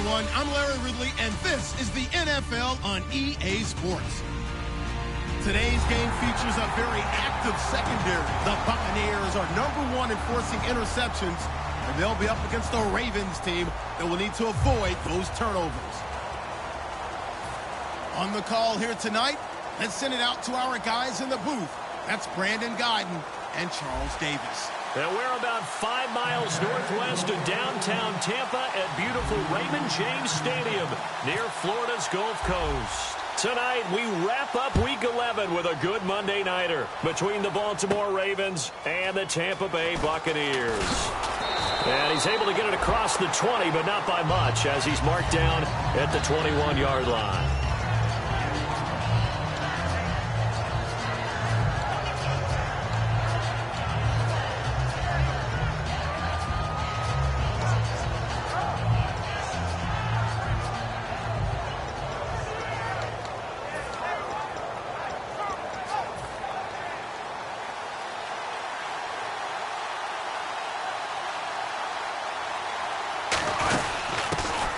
everyone. I'm Larry Ridley, and this is the NFL on EA Sports. Today's game features a very active secondary. The Buccaneers are #1 in forcing interceptions, and they'll be up against the Ravens team that will need to avoid those turnovers. On the call here tonight, let's send it out to our guys in the booth. That's Brandon Guyton and Charles Davis. And we're about 5 miles northwest of downtown Tampa at beautiful Raymond James Stadium near Florida's Gulf Coast. Tonight, we wrap up Week 11 with a good Monday nighter between the Baltimore Ravens and the Tampa Bay Buccaneers. And he's able to get it across the 20, but not by much, as he's marked down at the 21-yard line.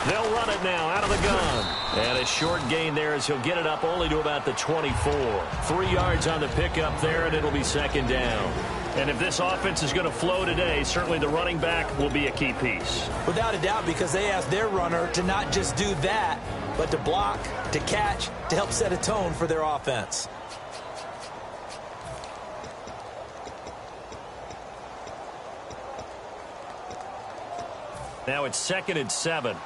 They'll run it now out of the gun. And a short gain there as he'll get it up only to about the 24. 3 yards on the pickup there, and it'll be second down. And if this offense is going to flow today, certainly the running back will be a key piece. Without a doubt, because they asked their runner to not just do that, but to block, to catch, to help set a tone for their offense. Now it's 2nd and 7.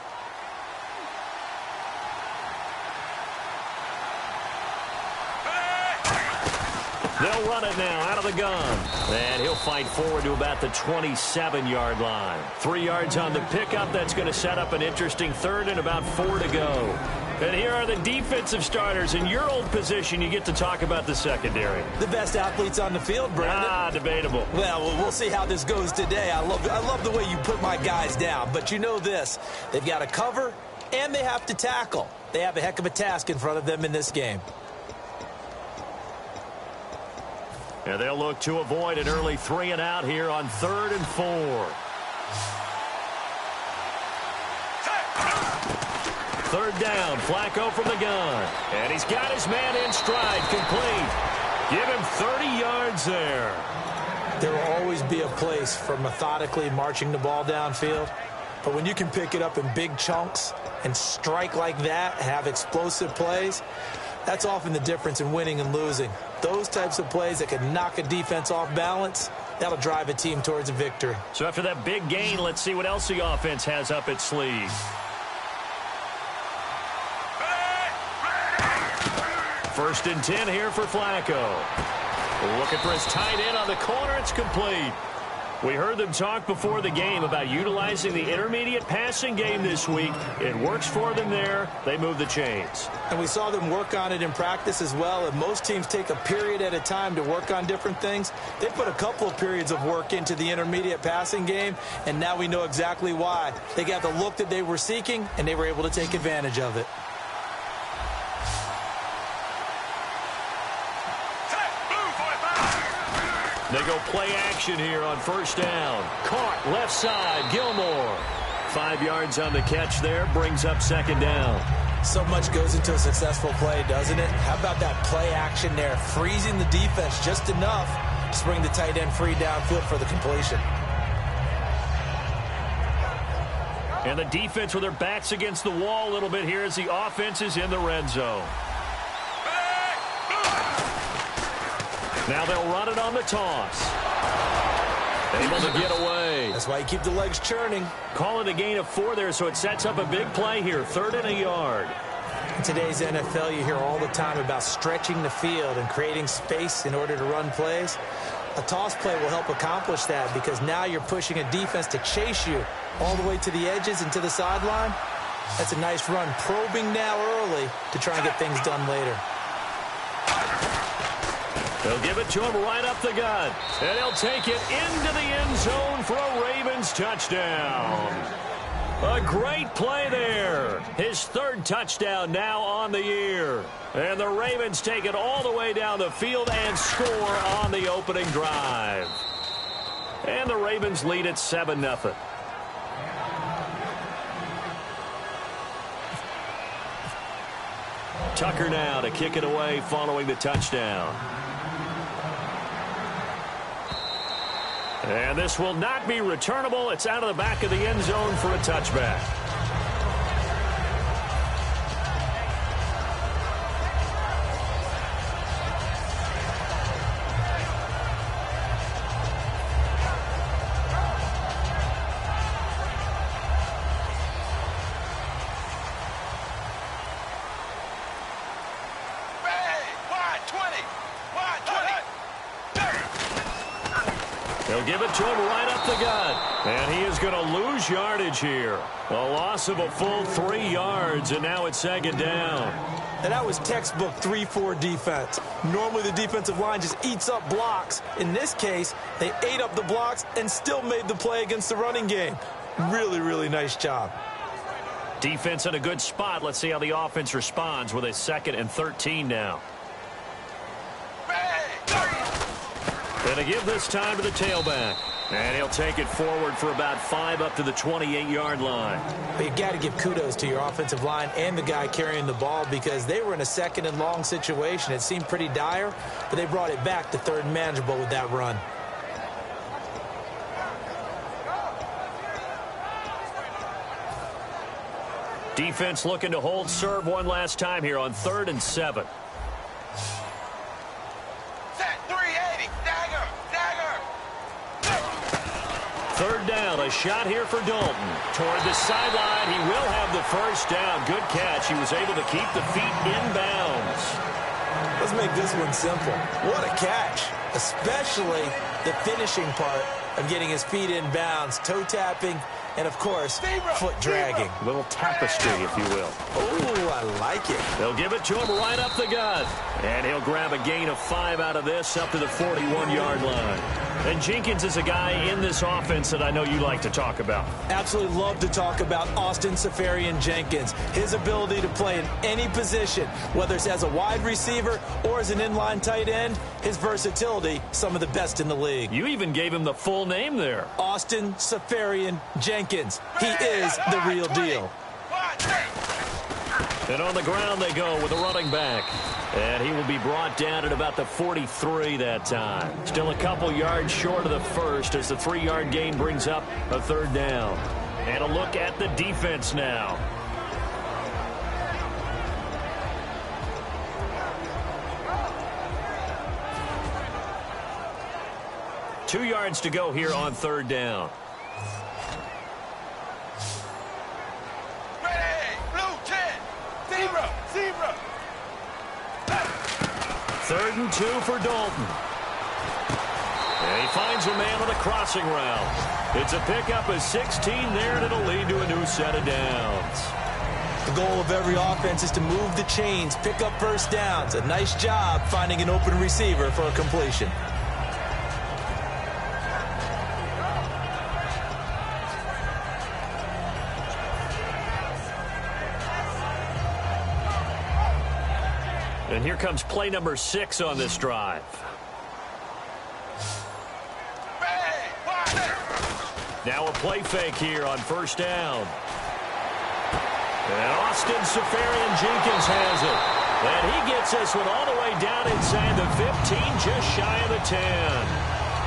They'll run it now out of the gun. And he'll fight forward to about the 27-yard line. 3 yards on the pickup. That's going to set up an interesting third and about 4 to go. And here are the defensive starters. In your old position, you get to talk about the secondary. The best athletes on the field, Brandon. Debatable. Well, we'll see how this goes today. I love the way you put my guys down. But you know this. They've got to cover, and they have to tackle. They have a heck of a task in front of them in this game. And they'll look to avoid an early 3 and out here on 3rd and 4. Third down, Flacco from the gun. And he's got his man in stride, complete. Give him 30 yards there. There will always be a place for methodically marching the ball downfield. But when you can pick it up in big chunks and strike like that, have explosive plays, that's often the difference in winning and losing. Those types of plays that can knock a defense off balance, that'll drive a team towards a victory. So after that big gain, let's see what else the offense has up its sleeve. First and 10 here for Flacco. Looking for his tight end on the corner. It's complete. We heard them talk before the game about utilizing the intermediate passing game this week. It works for them there. They move the chains. And we saw them work on it in practice as well. And most teams take a period at a time to work on different things. They put a couple of periods of work into the intermediate passing game, and now we know exactly why. They got the look that they were seeking, and they were able to take advantage of it. They go play action here on first down. Caught left side, Gilmore. 5 yards on the catch there, brings up second down. So much goes into a successful play, doesn't it? How about that play action there, freezing the defense just enough to bring the tight end free downfield for the completion. And the defense with their backs against the wall a little bit here as the offense is in the red zone. Now they'll run it on the toss. Able to get away. That's why you keep the legs churning. Call it a gain of 4 there, so it sets up a big play here. 3rd and a yard. In today's NFL, you hear all the time about stretching the field and creating space in order to run plays. A toss play will help accomplish that because now you're pushing a defense to chase you all the way to the edges and to the sideline. That's a nice run, probing now early to try and get things done later. They'll give it to him right up the gut. And he'll take it into the end zone for a Ravens touchdown. A great play there. His 3rd touchdown now on the year. And the Ravens take it all the way down the field and score on the opening drive. And the Ravens lead at 7-0. Tucker now to kick it away following the touchdown. And this will not be returnable. It's out of the back of the end zone for a touchback. They'll give it to him right up the gut. And he is going to lose yardage here. A loss of a full 3 yards, and now it's second down. And that was textbook 3-4 defense. Normally the defensive line just eats up blocks. In this case, they ate up the blocks and still made the play against the running game. Really, really nice job. Defense in a good spot. Let's see how the offense responds with a 2nd and 13 now. Going to give this time to the tailback. And he'll take it forward for about 5 up to the 28-yard line. But you've got to give kudos to your offensive line and the guy carrying the ball because they were in a 2nd and long situation. It seemed pretty dire, but they brought it back to 3rd and manageable with that run. Defense looking to hold serve one last time here on 3rd and 7. Third down, a shot here for Dalton. Toward the sideline, he will have the first down. Good catch. He was able to keep the feet in bounds. Let's make this one simple. What a catch, especially the finishing part of getting his feet in bounds, toe tapping, and, of course, foot dragging. A little tapestry, if you will. Oh, I like it. They'll give it to him right up the gut. And he'll grab a gain of 5 out of this up to the 41-yard line. And Jenkins is a guy in this offense that I know you like to talk about. Absolutely love to talk about Austin Seferian-Jenkins. His ability to play in any position, whether it's as a wide receiver or as an inline tight end, his versatility, some of the best in the league. You even gave him the full name there. Austin Seferian-Jenkins. He is the real deal. And on the ground they go with a running back. And he will be brought down at about the 43 that time. Still a couple yards short of the first as the 3-yard gain brings up a 3rd down. And a look at the defense now. Two yards to go here on 3rd down. Third and 2 for Dalton. And he finds a man on a crossing route. It's a pickup of 16 there, and it'll lead to a new set of downs. The goal of every offense is to move the chains, pick up first downs. A nice job finding an open receiver for a completion. And here comes play number 6 on this drive. Now a play fake here on 1st down. And Austin Seferian-Jenkins has it. And he gets this one all the way down inside the 15, just shy of the 10.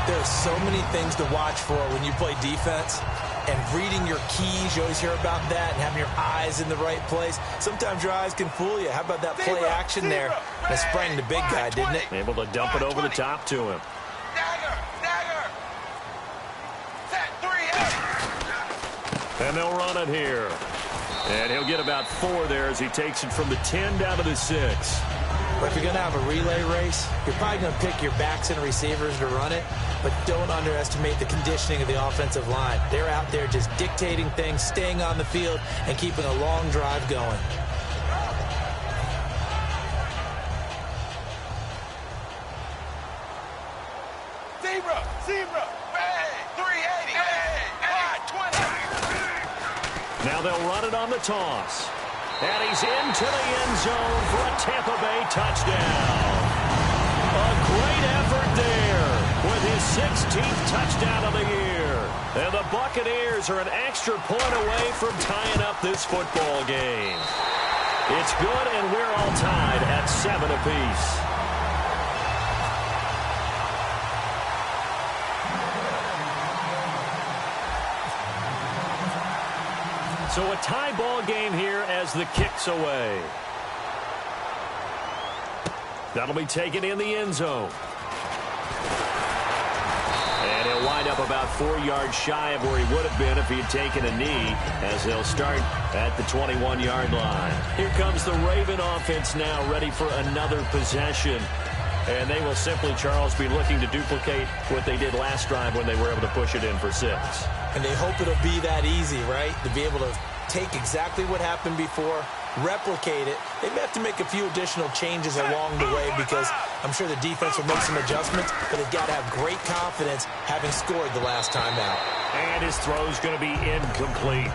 There's so many things to watch for when you play defense. And reading your keys, you always hear about that, and having your eyes in the right place. Sometimes your eyes can fool you. How about that play action there? And it sprang the big guy, didn't it? Able to dump it over the top to him. And they'll run it here. And he'll get about 4 there as he takes it from the 10 down to the 6. But if you're going to have a relay race, you're probably going to pick your backs and receivers to run it, but don't underestimate the conditioning of the offensive line. They're out there just dictating things, staying on the field, and keeping a long drive going. Now they'll run it on the toss. And he's into the end zone for a Tampa Bay touchdown. A great effort there with his 16th touchdown of the year. And the Buccaneers are an extra point away from tying up this football game. It's good, and we're all tied at 7 apiece. So a tie ball game here as the kick's away. That'll be taken in the end zone. And he'll wind up about 4 yards shy of where he would have been if he had taken a knee, as they'll start at the 21-yard line. Here comes the Raven offense now, ready for another possession. And they will simply, Charles, be looking to duplicate what they did last drive when they were able to push it in for 6. And they hope it'll be that easy, right? To be able to take exactly what happened before, replicate it. They may have to make a few additional changes along the way because I'm sure the defense will make some adjustments, but they've got to have great confidence having scored the last time out. And his throw's going to be incomplete.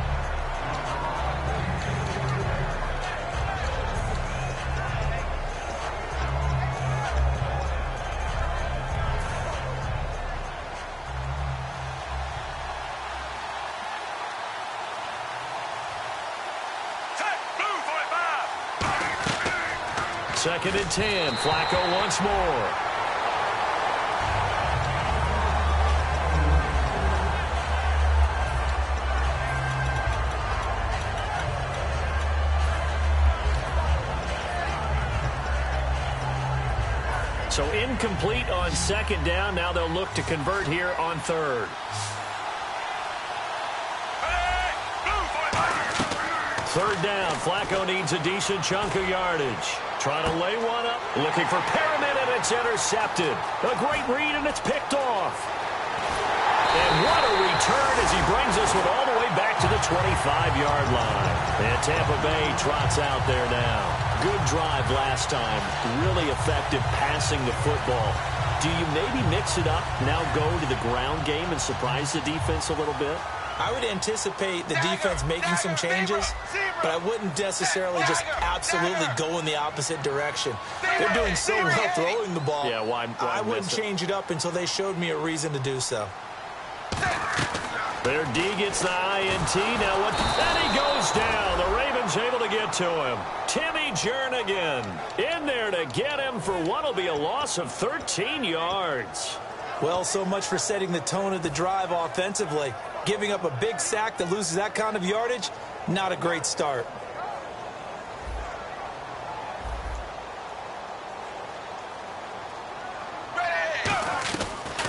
Second and 10. Flacco once more. So incomplete on second down. Now they'll look to convert here on third. Third down. Flacco needs a decent chunk of yardage. Trying to lay one up. Looking for Perriman, and it's intercepted. A great read, and it's picked off. And what a return as he brings us with all the way back to the 25-yard line. And Tampa Bay trots out there now. Good drive last time. Really effective passing the football. Do you maybe mix it up, now go to the ground game and surprise the defense a little bit? I would anticipate the defense making some changes, but I wouldn't necessarily just absolutely go in the opposite direction. They're doing so well throwing the ball. Yeah, why I wouldn't change it up until they showed me a reason to do so. Their D gets the INT. Now what? And he goes down. The Ravens able to get to him. Timmy Jernigan in there to get him for what will be a loss of 13 yards. Well, so much for setting the tone of the drive offensively. Giving up a big sack that loses that kind of yardage, not a great start.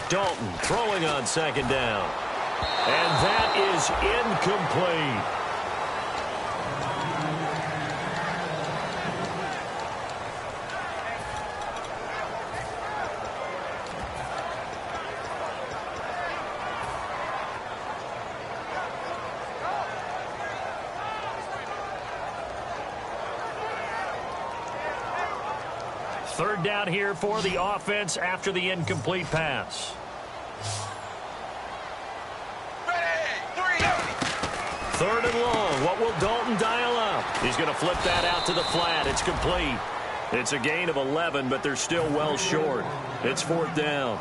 Dalton throwing on second down. And that is incomplete. Third down here for the offense after the incomplete pass. Third and long. What will Dalton dial up? He's going to flip that out to the flat. It's complete. It's a gain of 11, but they're still well short. It's fourth down.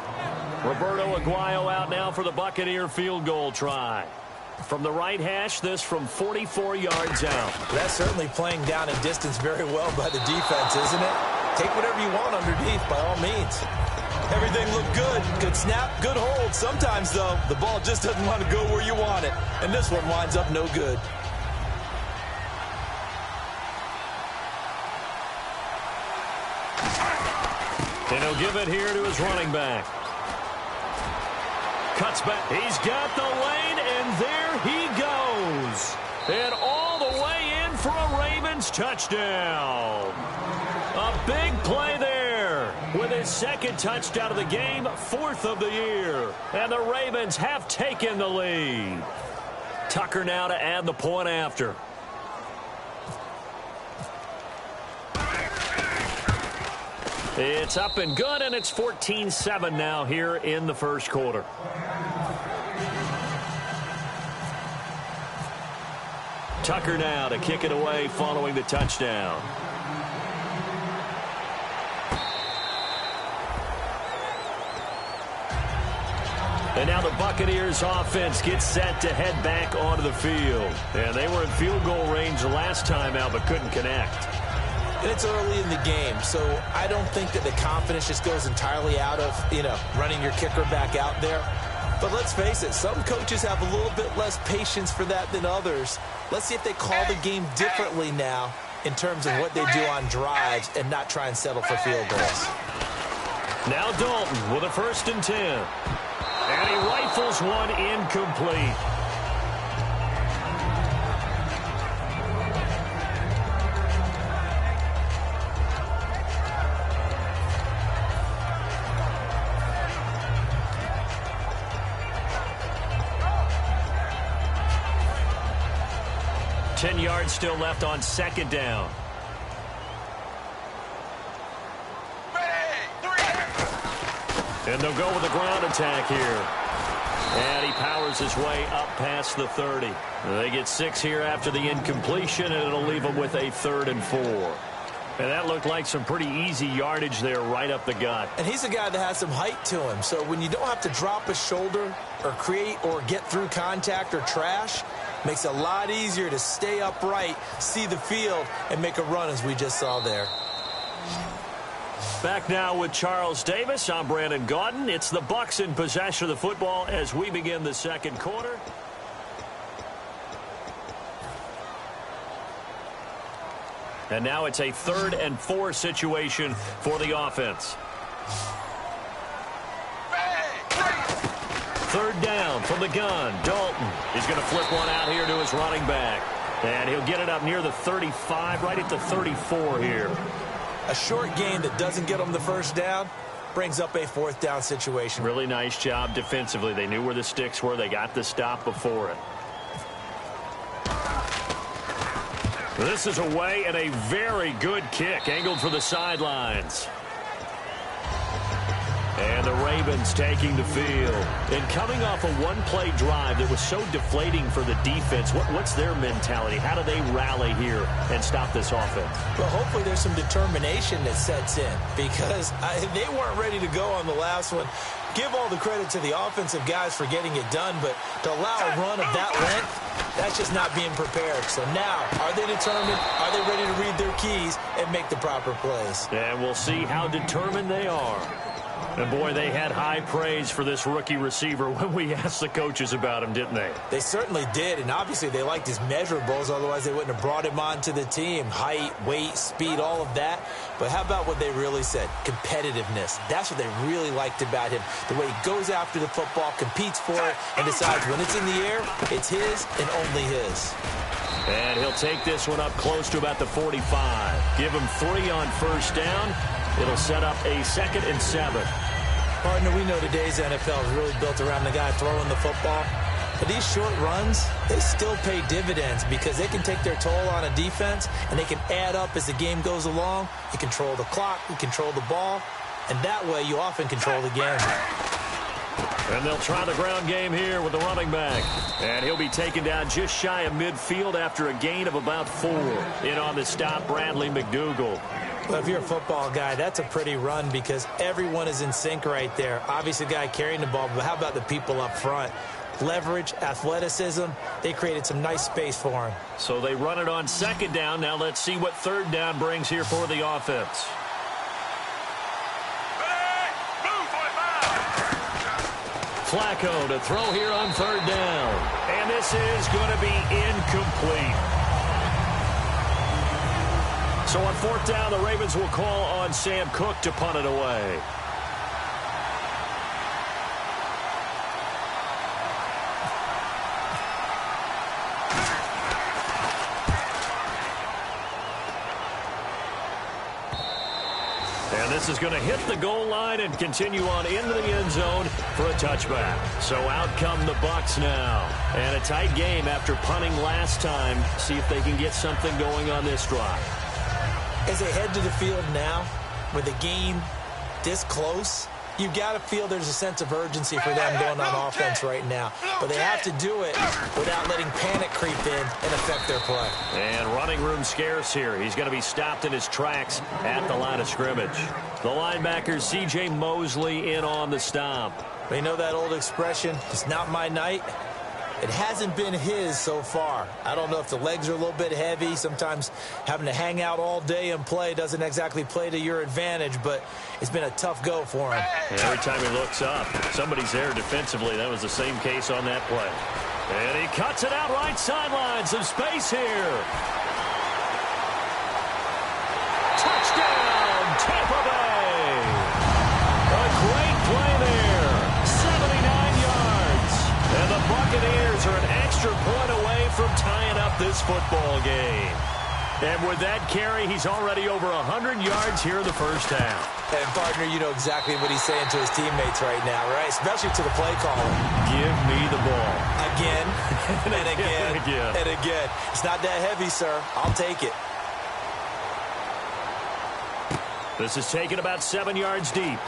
Roberto Aguayo out now for the Buccaneer field goal try. From the right hash, this from 44 yards out. That's certainly playing down in distance very well by the defense, isn't it? Take whatever you want underneath, by all means. Everything looked good. Good snap, good hold. Sometimes, though, the ball just doesn't want to go where you want it. And this one winds up no good. And he'll give it here to his running back. Cuts back. He's got the lane, and there he goes. And all the way in for a Ravens touchdown. A big play there with his second touchdown of the game, fourth of the year. And the Ravens have taken the lead. Tucker now to add the point after. It's up and good, and it's 14-7 now here in the first quarter. Tucker now to kick it away following the touchdown. And now the Buccaneers offense gets set to head back onto the field. And they were in field goal range the last time out, but couldn't connect. And it's early in the game, so I don't think that the confidence just goes entirely out of, running your kicker back out there. But let's face it, some coaches have a little bit less patience for that than others. Let's see if they call the game differently now in terms of what they do on drives and not try and settle for field goals. Now Dalton with a 1st and 10. And he rifles one incomplete. Ten yards still left on 2nd down. And they'll go with a ground attack here. And he powers his way up past the 30. They get 6 here after the incompletion, and it'll leave them with a 3rd and 4. And that looked like some pretty easy yardage there right up the gut. And he's a guy that has some height to him. So when you don't have to drop a shoulder or create or get through contact or trash, makes it a lot easier to stay upright, see the field, and make a run as we just saw there. Back now with Charles Davis. I'm Brandon Gaudin. It's the Bucs in possession of the football as we begin the 2nd quarter. And now it's a 3rd and 4 situation for the offense. 3rd down from the gun. Dalton is going to flip one out here to his running back. And he'll get it up near the 35, right at the 34 here. A short gain that doesn't get them the 1st down brings up a 4th down situation. Really nice job defensively. They knew where the sticks were. They got the stop before it. This is away and a very good kick angled for the sidelines. And the Ravens taking the field. And coming off a one-play drive that was so deflating for the defense, what's their mentality? How do they rally here and stop this offense? Well, hopefully there's some determination that sets in because they weren't ready to go on the last one. Give all the credit to the offensive guys for getting it done, but to allow a run of that length, that's just not being prepared. So now, are they determined? Are they ready to read their keys and make the proper plays? And we'll see how determined they are. And, boy, they had high praise for this rookie receiver when we asked the coaches about him, didn't they? They certainly did, and obviously they liked his measurables. Otherwise, they wouldn't have brought him onto the team. Height, weight, speed, all of that. But how about what they really said? Competitiveness. That's what they really liked about him. The way he goes after the football, competes for it, and decides when it's in the air, it's his and only his. And he'll take this one up close to about the 45. Give him 3 on 1st down. It'll set up a 2nd and 7. Partner, we know today's NFL is really built around the guy throwing the football. But these short runs, they still pay dividends because they can take their toll on a defense, and they can add up as the game goes along. You control the clock, you control the ball, and that way you often control the game. And they'll try the ground game here with the running back. And he'll be taken down just shy of midfield after a gain of about 4. In on the stop, Bradley McDougald. Well, if you're a football guy, that's a pretty run because everyone is in sync right there. Obviously, the guy carrying the ball, but how about the people up front? Leverage, athleticism, they created some nice space for him. So they run it on 2nd down. Now let's see what 3rd down brings here for the offense. Flacco to throw here on 3rd down. And this is going to be incomplete. So on 4th down, the Ravens will call on Sam Cook to punt it away. And this is going to hit the goal line and continue on into the end zone for a touchback. So out come the Bucs now. And a tight game after punting last time. See if they can get something going on this drive. As they head to the field now, with the game this close, You've got to feel there's a sense of urgency for them going on offense right now. But they have to do it without letting panic creep in and affect their play. And running room scarce here. He's going to be stopped in his tracks at the line of scrimmage. The linebacker, C.J. Mosley, in on the stop. They know that old expression, it's not my night. It hasn't been his so far. I don't know if the legs are a little bit heavy. Sometimes having to hang out all day and play doesn't exactly play to your advantage, but it's been a tough go for him. And every time he looks up, somebody's there defensively. That was the same case on that play. And he cuts it out right sideline. Some space here. Touchdown, Tampa Bay. A great play there. 79 yards. And the Buccaneers are an extra point away from tying up this football game. And with that carry, he's already over 100 yards here in the first half. And, partner, you know exactly what he's saying to his teammates right now, right? Especially to the play caller. Give me the ball. Again, and again, and again. It's not that heavy, sir. I'll take it. This is taken about 7 yards deep.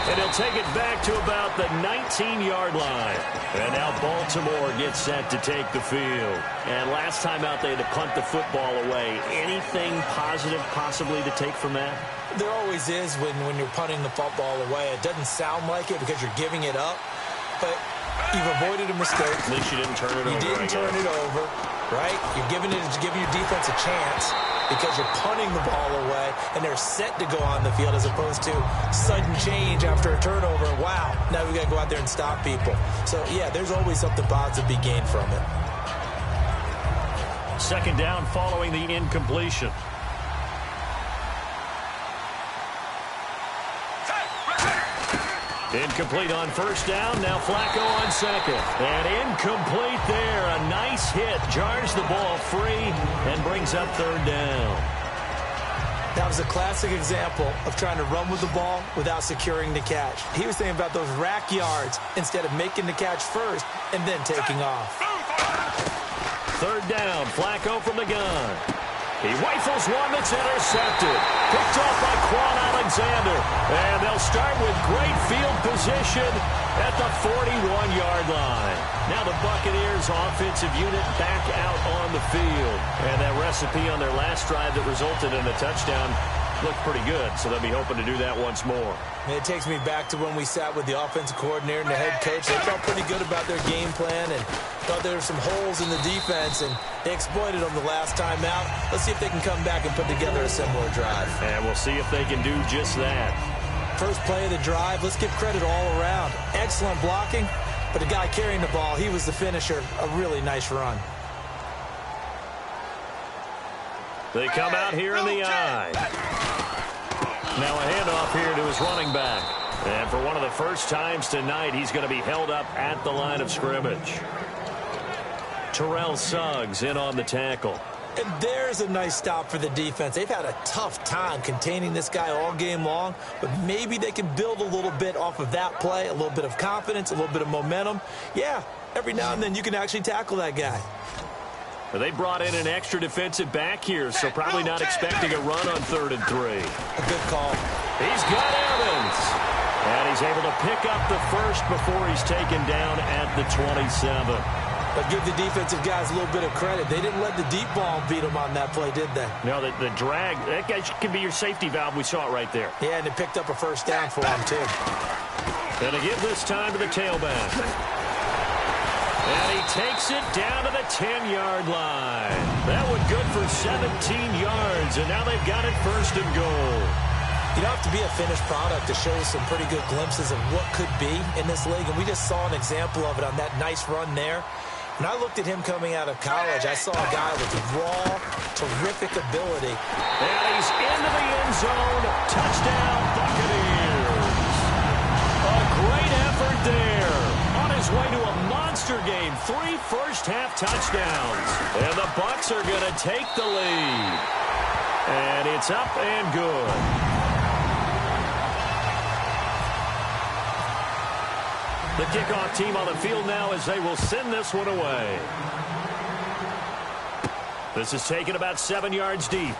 And he'll take it back to about the 19-yard line. And now Baltimore gets set to take the field. And last time out, they had to punt the football away. Anything positive possibly to take from that? There always is when you're punting the football away. It doesn't sound like it because you're giving it up. But you've avoided a mistake. At least you didn't turn it over. You didn't turn it over, right? You're giving your defense a chance because you're punting the ball away, and they're set to go on the field as opposed to sudden change after a turnover. Wow, now we got to go out there and stop people. So, yeah, there's always something positive to be gained from it. Second down following the incompletion. Incomplete on first down. Now Flacco on second. And incomplete there. A nice hit. Jars the ball free and brings up third down. That was a classic example of trying to run with the ball without securing the catch. He was thinking about those rack yards instead of making the catch first and then taking off. Third down. Flacco from the gun. He rifles one that's intercepted. Picked off by Quan Alexander. And they'll start with great field position at the 41-yard line. Now the Buccaneers offensive unit back out on the field. And that recipe on their last drive that resulted in a touchdown looked pretty good, so they'll be hoping to do that once more. And it takes me back to when we sat with the offensive coordinator and the head coach. They felt pretty good about their game plan and thought there were some holes in the defense, and they exploited them the last time out. Let's see if they can come back and put together a similar drive. And we'll see if they can do just that. First play of the drive, let's give credit all around. Excellent blocking, but the guy carrying the ball, he was the finisher. A really nice run. They come out here in the eye. Now a handoff here to his running back. And for one of the first times tonight, he's going to be held up at the line of scrimmage. Terrell Suggs in on the tackle. And there's a nice stop for the defense. They've had a tough time containing this guy all game long, but maybe they can build a little bit off of that play, a little bit of confidence, a little bit of momentum. Yeah, every now and then you can actually tackle that guy. They brought in an extra defensive back here, so probably not expecting a run on 3rd and 3. A good call. He's got Evans. And he's able to pick up the first before he's taken down at the 27. But give the defensive guys a little bit of credit. They didn't let the deep ball beat them on that play, did they? No, the drag, that guy can be your safety valve. We saw it right there. Yeah, and it picked up a first down for him, too. Going to give this time to the tailback. And he takes it down to the 10-yard line. That one good for 17 yards, and now they've got it 1st and goal. You don't have to be a finished product to show some pretty good glimpses of what could be in this league, and we just saw an example of it on that nice run there. When I looked at him coming out of college, I saw a guy with raw, terrific ability. And he's into the end zone. Touchdown, Buccaneers. A great effort there. On his way to a monster game. 3 first-half touchdowns. And the Bucs are going to take the lead. And it's up and good. The kickoff team on the field now as they will send this one away. This is taken about 7 yards deep.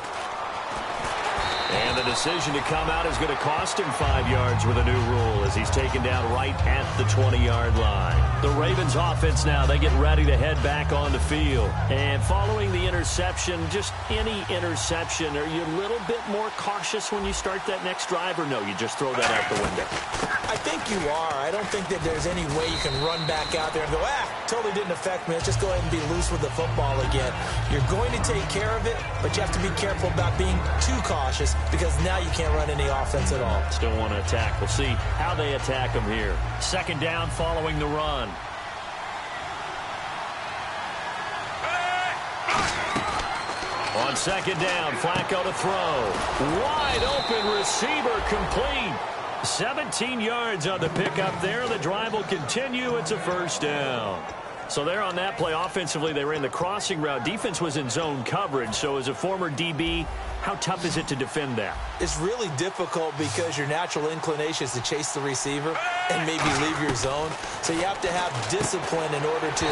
And the decision to come out is going to cost him 5 yards with a new rule as he's taken down right at the 20-yard line. The Ravens offense now, they get ready to head back on the field. And following the interception, just any interception, are you a little bit more cautious when you start that next drive, or no, you just throw that out the window? I think you are. I don't think that there's any way you can run back out there and go, totally didn't affect me. Let's just go ahead and be loose with the football again. You're going to take care of it, but you have to be careful about being too cautious because now you can't run any offense at all. Still want to attack. We'll see how they attack him here. Second down following the run. On second down, Flacco to throw. Wide open receiver, complete. 17 yards on the pickup there. The drive will continue. It's a first down. So there on that play, offensively, they ran the crossing route. Defense was in zone coverage. So as a former DB, how tough is it to defend that? It's really difficult because your natural inclination is to chase the receiver and maybe leave your zone. So you have to have discipline in order to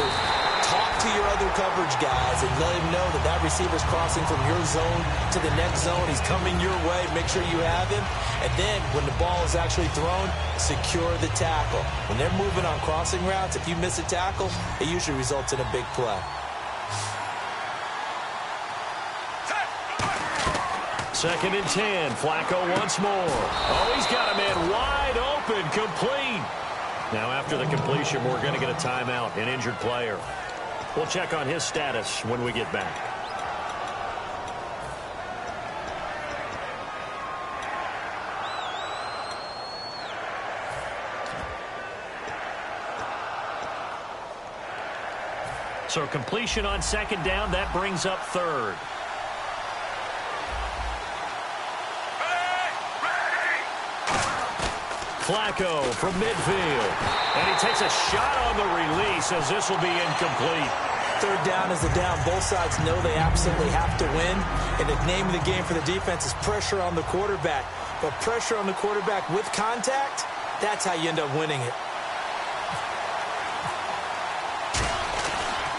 talk to your other coverage guys and let him know that that receiver's crossing from your zone to the next zone. He's coming your way. Make sure you have him. And then when the ball is actually thrown, secure the tackle. When they're moving on crossing routes, if you miss a tackle, it usually results in a big play. Second and 10. Flacco once more. Oh, he's got a man wide open, complete. Now after the completion, we're going to get a timeout, an injured player. We'll check on his status when we get back. So completion on second down, that brings up third. Flacco from midfield. And he takes a shot on the release as this will be incomplete. Third down is a down. Both sides know they absolutely have to win. And the name of the game for the defense is pressure on the quarterback. But pressure on the quarterback with contact, that's how you end up winning it.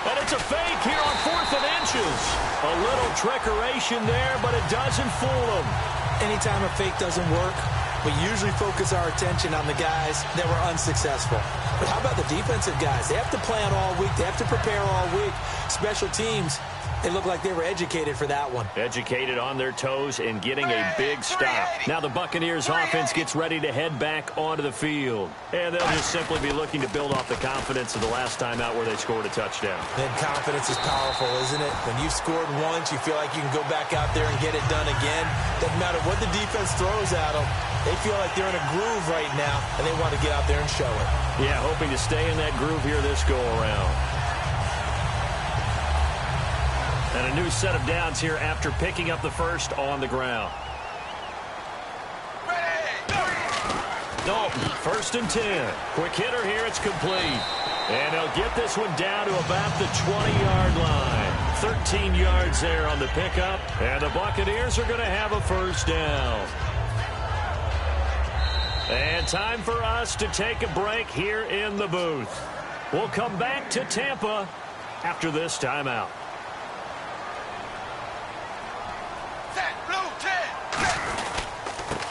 And it's a fake here on 4th and inches. A little trickeration there, but it doesn't fool him. Anytime a fake doesn't work, we usually focus our attention on the guys that were unsuccessful. But how about the defensive guys? They have to plan all week. They have to prepare all week. Special teams, they look like they were educated for that one. Educated on their toes and getting a big stop. Now the Buccaneers offense gets ready to head back onto the field. And they'll just simply be looking to build off the confidence of the last time out where they scored a touchdown. Then confidence is powerful, isn't it? When you've scored once, you feel like you can go back out there and get it done again. Doesn't matter what the defense throws at them. They feel like they're in a groove right now, and they want to get out there and show it. Yeah, hoping to stay in that groove here this go-around. And a new set of downs here after picking up the first on the ground. Dalton, 1st and 10. Quick hitter here, it's complete. And they'll get this one down to about the 20-yard line. 13 yards there on the pickup. And the Buccaneers are going to have a first down. And time for us to take a break here in the booth. We'll come back to Tampa after this timeout.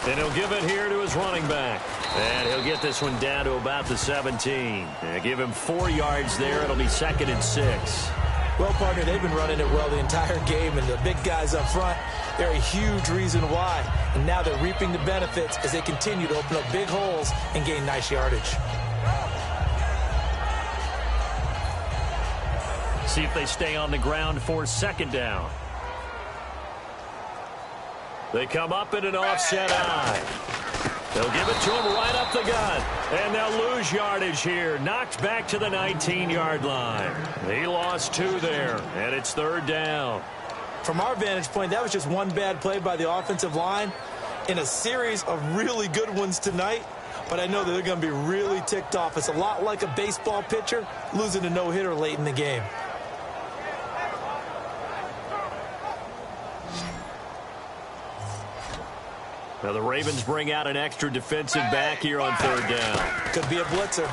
And he'll give it here to his running back. And he'll get this one down to about the 17. And give him 4 yards there. It'll be 2nd and 6. Well, partner, they've been running it well the entire game, and the big guys up front, they're a huge reason why. And now they're reaping the benefits as they continue to open up big holes and gain nice yardage. See if they stay on the ground for second down. They come up in an offset eye. They'll give it to him right up the gut. And they'll lose yardage here. Knocked back to the 19-yard line. He lost 2 there, and it's 3rd down. From our vantage point, that was just one bad play by the offensive line in a series of really good ones tonight. But I know that they're going to be really ticked off. It's a lot like a baseball pitcher losing a no-hitter late in the game. Now the Ravens bring out an extra defensive back here on 3rd down. Could be a blitzer.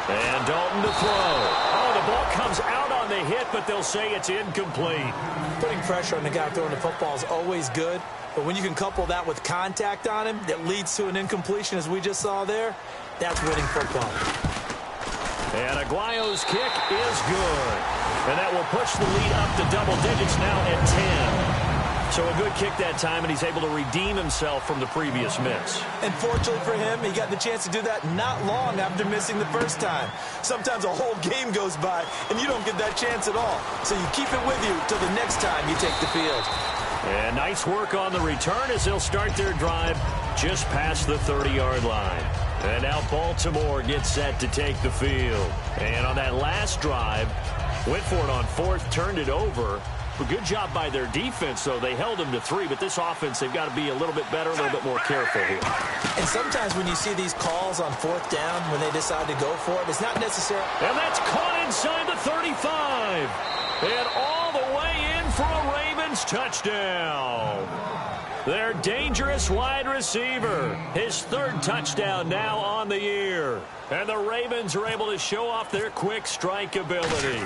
And Dalton to throw. Oh, the ball comes out on the hit, but they'll say it's incomplete. Putting pressure on the guy throwing the football is always good, but when you can couple that with contact on him that leads to an incompletion, as we just saw there, that's winning football. And Aguayo's kick is good. And that will push the lead up to double digits now at 10. So a good kick that time, and he's able to redeem himself from the previous miss. And fortunately for him, he got the chance to do that not long after missing the first time. Sometimes a whole game goes by, and you don't get that chance at all. So you keep it with you till the next time you take the field. And nice work on the return as they'll start their drive just past the 30-yard line. And now Baltimore gets set to take the field. And on that last drive, went for it on fourth, turned it over. A good job by their defense, though. They held them to 3, but this offense, they've got to be a little bit better, a little bit more careful here. And sometimes when you see these calls on fourth down, when they decide to go for it, it's not necessarily... And that's caught inside the 35. And all the way in for a Ravens touchdown. Their dangerous wide receiver. His third touchdown now on the year. And the Ravens are able to show off their quick strike ability.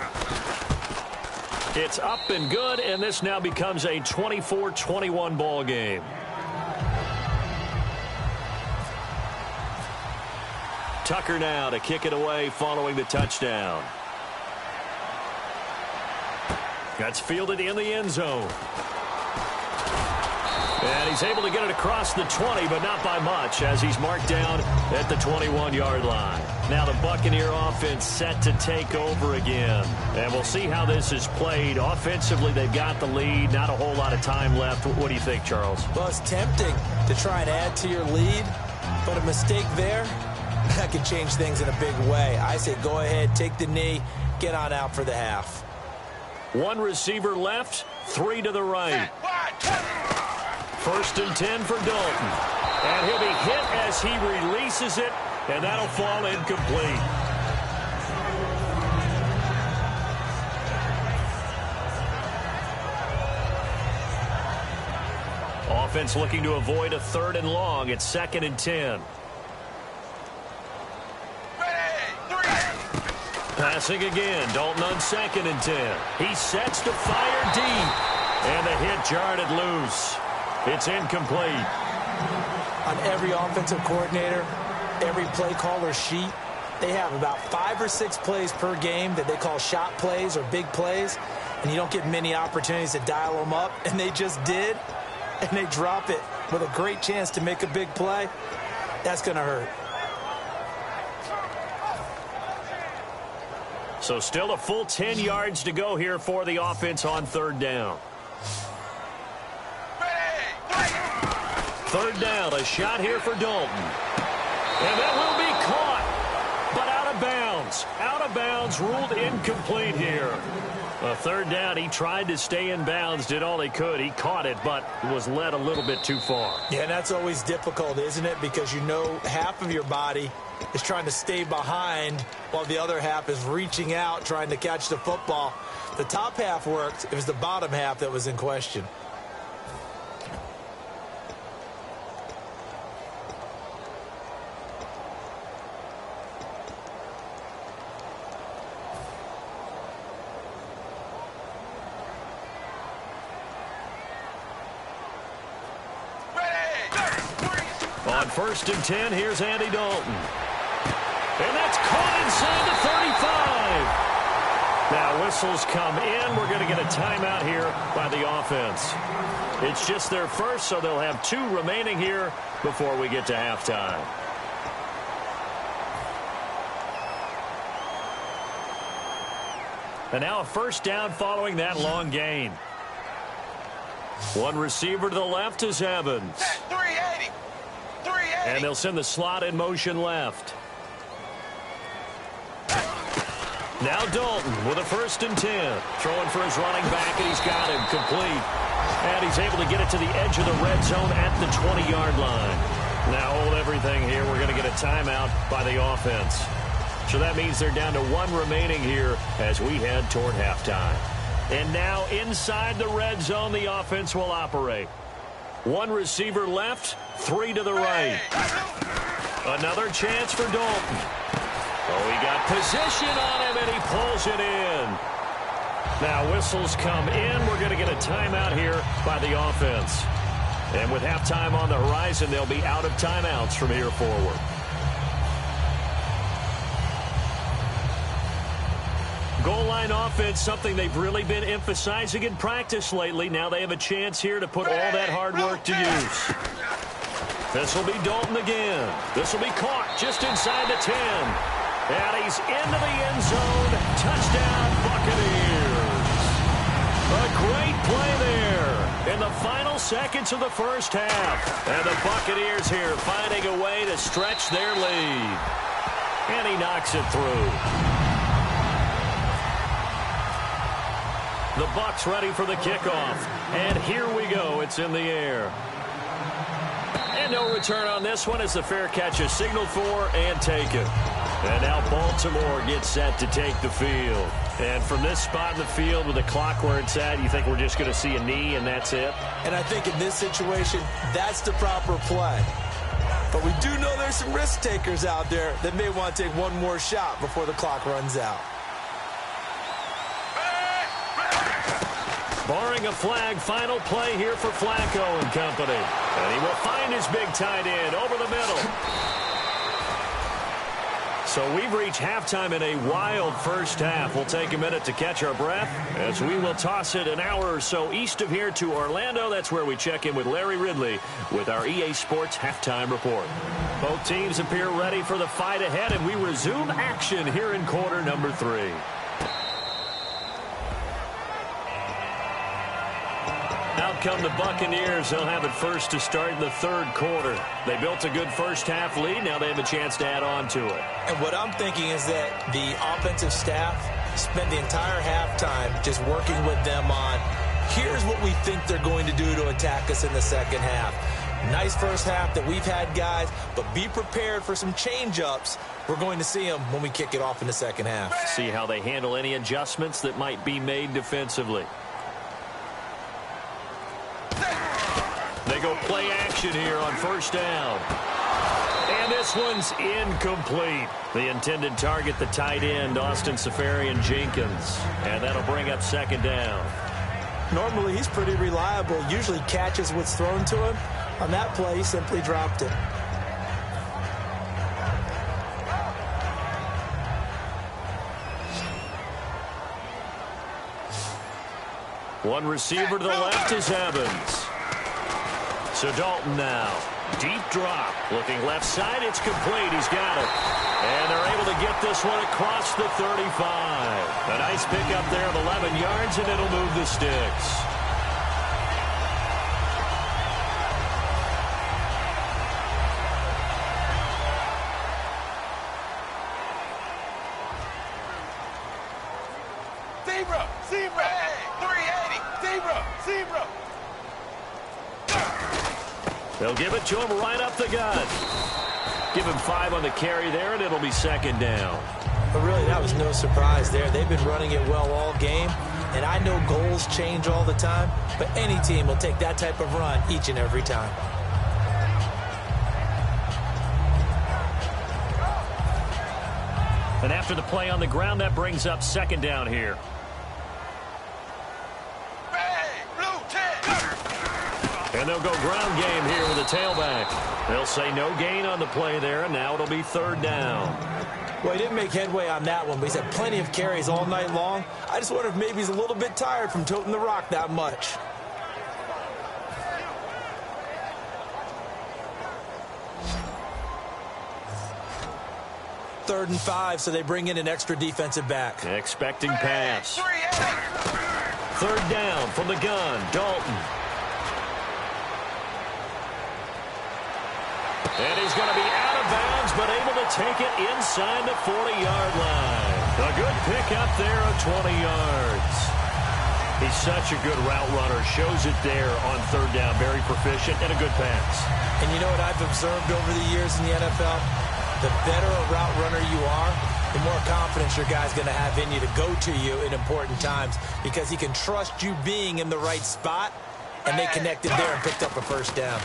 It's up and good, and this now becomes a 24-21 ball game. Tucker now to kick it away following the touchdown. That's fielded in the end zone. And he's able to get it across the 20, but not by much, as he's marked down at the 21-yard line. Now the Buccaneer offense set to take over again. And we'll see how this is played. Offensively, they've got the lead. Not a whole lot of time left. What do you think, Charles? Well, it's tempting to try and add to your lead, but a mistake there, that could change things in a big way. I say go ahead, take the knee, get on out for the half. One receiver left, 3 to the right. First and 10 for Dalton. And he'll be hit as he releases it, and that'll fall incomplete. Offense looking to avoid a 3rd and long. It's 2nd and 10. Passing again. Dalton on 2nd and 10. He sets to fire deep. And the hit jarred it loose. It's incomplete. On every offensive coordinator, every play caller sheet, they have about 5 or 6 plays per game that they call shot plays or big plays, and you don't get many opportunities to dial them up, and they just did, and they drop it with a great chance to make a big play. That's going to hurt. So still a full 10 yards to go here for the offense on 3rd down. 3rd down, a shot here for Dalton. And that will be caught, but out of bounds. Out of bounds, ruled incomplete here. A 3rd down, he tried to stay in bounds, did all he could. He caught it, but was led a little bit too far. Yeah, and that's always difficult, isn't it? Because you know half of your body is trying to stay behind while the other half is reaching out, trying to catch the football. The top half worked. It was the bottom half that was in question. On 1st and 10, here's Andy Dalton. And that's caught inside the 35. Now whistles come in. We're going to get a timeout here by the offense. It's just their first, so they'll have 2 remaining here before we get to halftime. And now a 1st down following that long gain. One receiver to the left is Evans. 380. And they'll send the slot in motion left. Now Dalton with a 1st and 10. Throwing for his running back, and he's got him complete. And he's able to get it to the edge of the red zone at the 20-yard line. Now hold everything here. We're going to get a timeout by the offense. So that means they're down to 1 remaining here as we head toward halftime. And now inside the red zone, the offense will operate. 1 receiver left, 3 to the right. Another chance for Dalton. Oh, he got position on him, and he pulls it in. Now whistles come in. We're going to get a timeout here by the offense. And with halftime on the horizon, they'll be out of timeouts from here forward. Goal line offense, something they've really been emphasizing in practice lately. Now they have a chance here to put all that hard work to use. This will be Dalton again. This will be caught just inside the 10. And he's into the end zone. Touchdown, Buccaneers. A great play there in the final seconds of the first half. And the Buccaneers here finding a way to stretch their lead. And he knocks it through. The Bucs ready for the kickoff. And here we go. It's in the air. And no return on this one as the fair catch is signaled for and taken. And now Baltimore gets set to take the field. And from this spot in the field with the clock where it's at, you think we're just going to see a knee and that's it? And I think in this situation, that's the proper play. But we do know there's some risk takers out there that may want to take one more shot before the clock runs out. Barring a flag, final play here for Flacco and company. And he will find his big tight end over the middle. So we've reached halftime in a wild first half. We'll take a minute to catch our breath as we will toss it an hour or so east of here to Orlando. That's where we check in with Larry Ridley with our EA Sports Halftime Report. Both teams appear ready for the fight ahead, and we resume action here in quarter number 3. Out come the Buccaneers. They'll have it first to start in the third quarter. They built a good first half lead. Now they have a chance to add on to it. And what I'm thinking is that the offensive staff spent the entire halftime just working with them on, here's what we think they're going to do to attack us in the second half. Nice first half that we've had, guys, but be prepared for some change-ups. We're going to see them when we kick it off in the second half. See how they handle any adjustments that might be made defensively. They go play action here on first down. And this one's incomplete. The intended target, the tight end, Austin Seferian-Jenkins. And that'll bring up second down. Normally, he's pretty reliable. Usually catches what's thrown to him. On that play, he simply dropped it. One receiver to the left is Evans. So Dalton now. Deep drop. Looking left side. It's complete. He's got it. And they're able to get this one across the 35. A nice pickup there of 11 yards, and it'll move the sticks. Zebra, 380, zebra. They'll give it to him right up the gut. Give him 5 on the carry there, and it'll be second down. But really, that was no surprise there. They've been running it well all game. And I know goals change all the time, but any team will take that type of run each and every time. And after the play on the ground, that brings up second down here. And they'll go ground game here with a tailback. They'll say no gain on the play there, and now it'll be third down. Well, he didn't make headway on that one, but he's had plenty of carries all night long. I just wonder if maybe he's a little bit tired from toting the rock that much. Third and 5, so they bring in an extra defensive back. Expecting pass. Third down from the gun, Dalton. And he's going to be out of bounds, but able to take it inside the 40-yard line. A good pickup there of 20 yards. He's such a good route runner. Shows it there on third down. Very proficient and a good pass. And you know what I've observed over the years in the NFL? The better a route runner you are, the more confidence your guy's going to have in you to go to you in important times because he can trust you being in the right spot, and they connected there and picked up a first down.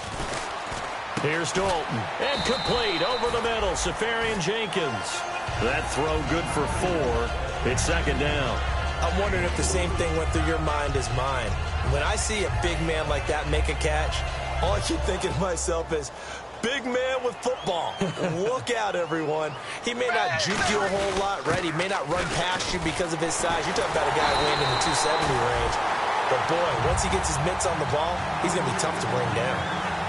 Here's Dalton. And complete over the middle. Seferian-Jenkins. That throw good for 4. It's second down. I'm wondering if the same thing went through your mind as mine. When I see a big man like that make a catch, all I keep thinking to myself is, big man with football. Look out, everyone. He may not juke you a whole lot, right? He may not run past you because of his size. You're talking about a guy weighing in the 270 range. But, boy, once he gets his mitts on the ball, he's going to be tough to bring down.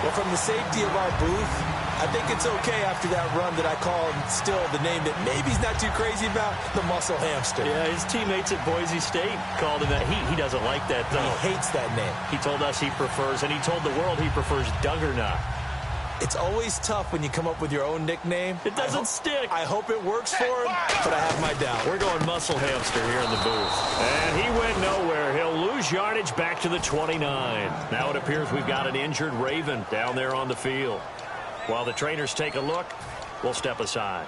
Well, from the safety of our booth, I think it's okay after that run that I call him still the name that maybe he's not too crazy about, the muscle hamster. Yeah, his teammates at Boise State called him that. He doesn't like that, though. He hates that name. He told us he prefers, and he told the world he prefers Duggernutt. It's always tough when you come up with your own nickname. It doesn't stick. I hope it works for him, but I have my doubt. We're going muscle hamster here in the booth. And he went nowhere. He'll lose yardage back to the 29. Now it appears we've got an injured Raven down there on the field. While the trainers take a look, we'll step aside.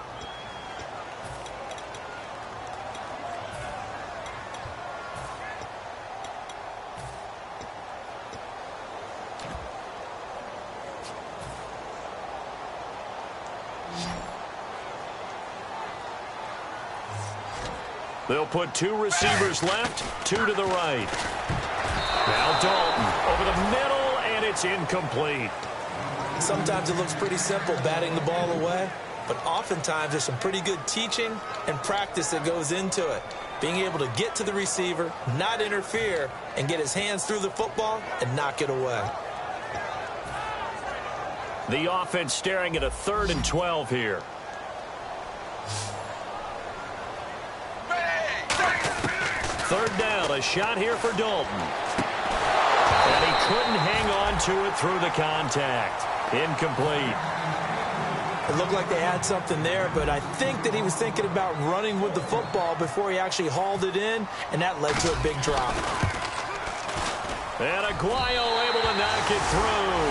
They'll put two receivers left, two to the right. Now Dalton over the middle, and it's incomplete. Sometimes it looks pretty simple, batting the ball away, but oftentimes there's some pretty good teaching and practice that goes into it. Being able to get to the receiver, not interfere, and get his hands through the football and knock it away. The offense staring at a 3rd and 12 here. Third down, a shot here for Dalton. And he couldn't hang on to it through the contact. Incomplete. It looked like they had something there, but I think that he was thinking about running with the football before he actually hauled it in, and that led to a big drop. And Aguayo able to knock it through.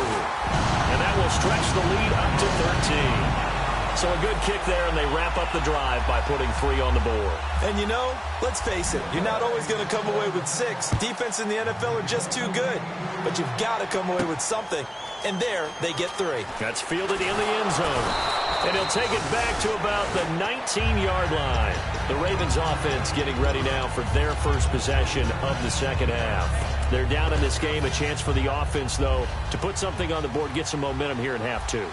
And that will stretch the lead up to 13. So a good kick there, and they wrap up the drive by putting 3 on the board. And, you know, let's face it, you're not always going to come away with 6. Defense in the NFL are just too good. But you've got to come away with something. And there, they get 3. That's fielded in the end zone. And he'll take it back to about the 19-yard line. The Ravens offense getting ready now for their first possession of the second half. They're down in this game. A chance for the offense, though, to put something on the board, get some momentum here in half 2.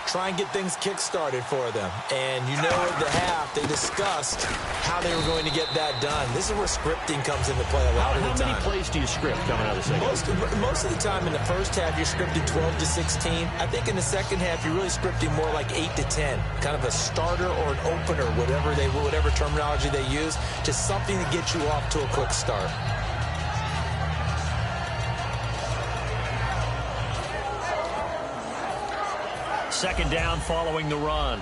Try and get things kick-started for them. And you know at the half, they discussed how they were going to get that done. This is where scripting comes into play a lot of the time. How many plays do you script coming out of the second half? Most of the time in the first half, you're scripting 12 to 16. I think in the second half, you're really scripting more like 8 to 10. Kind of a starter or an opener, whatever terminology they use. Just something to get you off to a quick start. Second down following the run.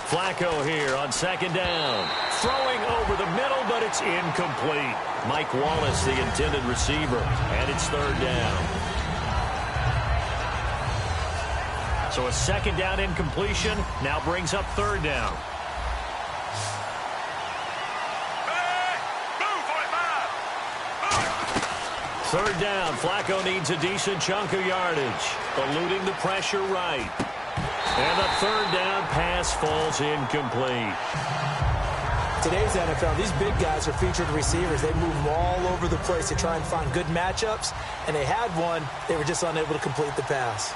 Flacco here on second down. Throwing over the middle, but it's incomplete. Mike Wallace, the intended receiver, and it's 3rd down. So a second down incompletion now brings up 3rd down. Third down, Flacco needs a decent chunk of yardage, eluding the pressure right. And the 3rd down pass falls incomplete. Today's NFL, these big guys are featured receivers. They move all over the place to try and find good matchups, and they had one. They were just unable to complete the pass.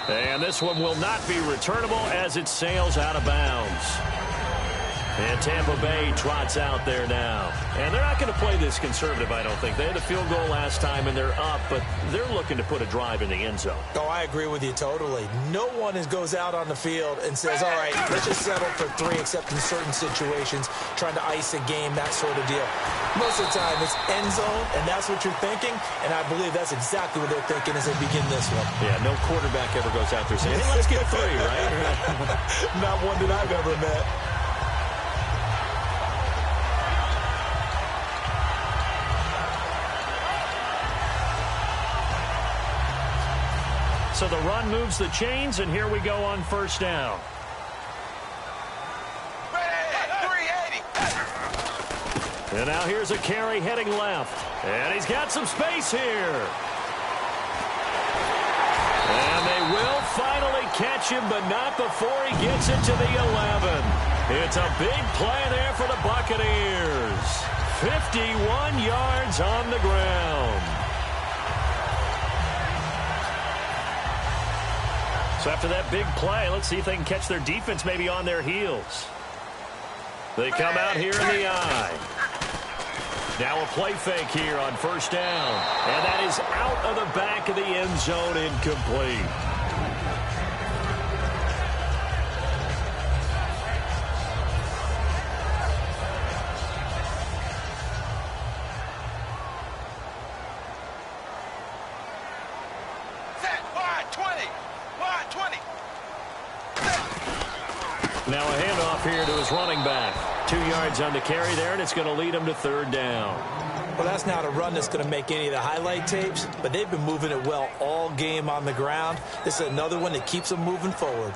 And this one will not be returnable as it sails out of bounds. And Tampa Bay trots out there now. And they're not going to play this conservative, I don't think. They had a field goal last time, and they're up, but they're looking to put a drive in the end zone. Oh, I agree with you totally. No one goes out on the field and says, all right, let's just settle for 3, except in certain situations, trying to ice a game, that sort of deal. Most of the time, it's end zone, and that's what you're thinking, and I believe that's exactly what they're thinking as they begin this one. Yeah, no quarterback ever goes out there saying, hey, let's get 3, right? Not one that I've ever met. So the run moves the chains, and here we go on 1st down. And now here's a carry heading left. And he's got some space here. And they will finally catch him, but not before he gets it to the 11. It's a big play there for the Buccaneers. 51 yards on the ground. So after that big play, let's see if they can catch their defense maybe on their heels. They come out here in the eye. Now a play fake here on first down. And that is out of the back of the end zone, incomplete. Now a handoff here to his running back. 2 yards on the carry there, and it's going to lead him to third down. Well, that's not a run that's going to make any of the highlight tapes, but they've been moving it well all game on the ground. This is another one that keeps them moving forward.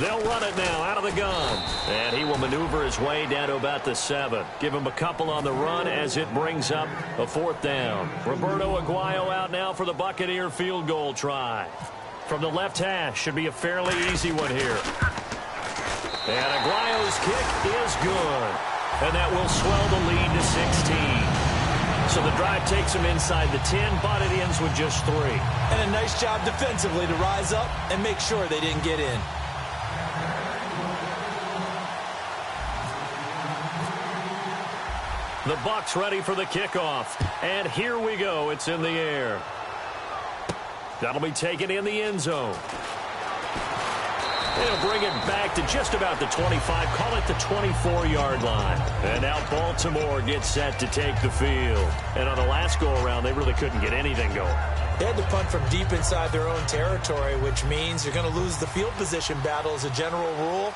They'll run it now out of the gun. And he will maneuver his way down to about the 7. Give him a couple on the run as it brings up a fourth down. Roberto Aguayo out now for the Buccaneer field goal try. From the left hash, should be a fairly easy one here. And Aguayo's kick is good. And that will swell the lead to 16. So the drive takes him inside the 10, but it ends with just 3. And a nice job defensively to rise up and make sure they didn't get in. The Bucs ready for the kickoff. And here we go. It's in the air. That'll be taken in the end zone. They'll bring it back to just about the 25. Call it the 24-yard line. And now Baltimore gets set to take the field. And on the last go-around, they really couldn't get anything going. They had to punt from deep inside their own territory, which means you're going to lose the field position battle as a general rule.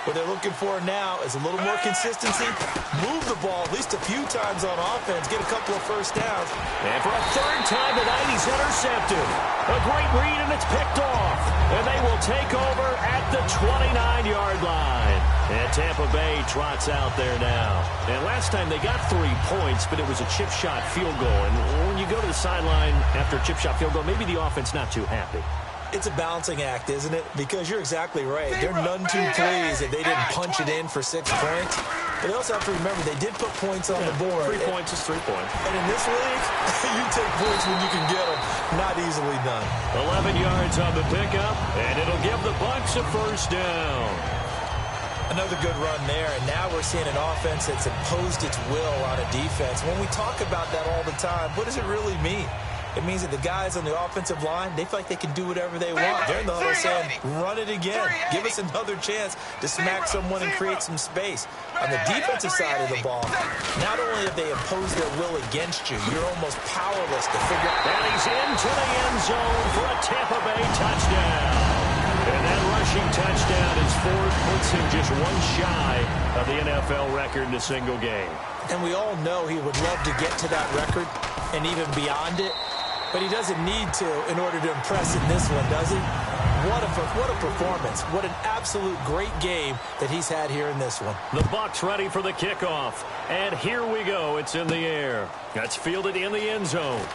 What they're looking for now is a little more consistency. Move the ball at least a few times on offense. Get a couple of first downs. And for a third time tonight, he's intercepted. A great read, and it's picked off. And they will take over at the 29-yard line. And Tampa Bay trots out there now. And last time they got 3 points, but it was a chip shot field goal. And when you go to the sideline after a chip shot field goal, maybe the offense not too happy. It's a balancing act, isn't it? Because you're exactly right. They're none too pleased that they didn't punch it in for 6 points. But they also have to remember they did put points on the board. 3 points is 3 points. And in this league, you take points when you can get them. Not easily done. 11 yards on the pickup, and it'll give the Bucs a first down. Another good run there, and now we're seeing an offense that's imposed its will on a defense. When we talk about that all the time, what does it really mean? It means that the guys on the offensive line, they feel like they can do whatever they want. They're in the huddle saying, run it again. Give us another chance to smack someone and create some space. On the defensive side of the ball, not only have they imposed their will against you, you're almost powerless to figure out. And he's into the end zone for a Tampa Bay touchdown. And that rushing touchdown is fourth, puts him just 1 shy of the NFL record in a single game. And we all know he would love to get to that record and even beyond it. But he doesn't need to in order to impress in this one, does he? What a performance. What an absolute great game that he's had here in this one. The Bucs ready for the kickoff. And here we go. It's in the air. That's fielded in the end zone.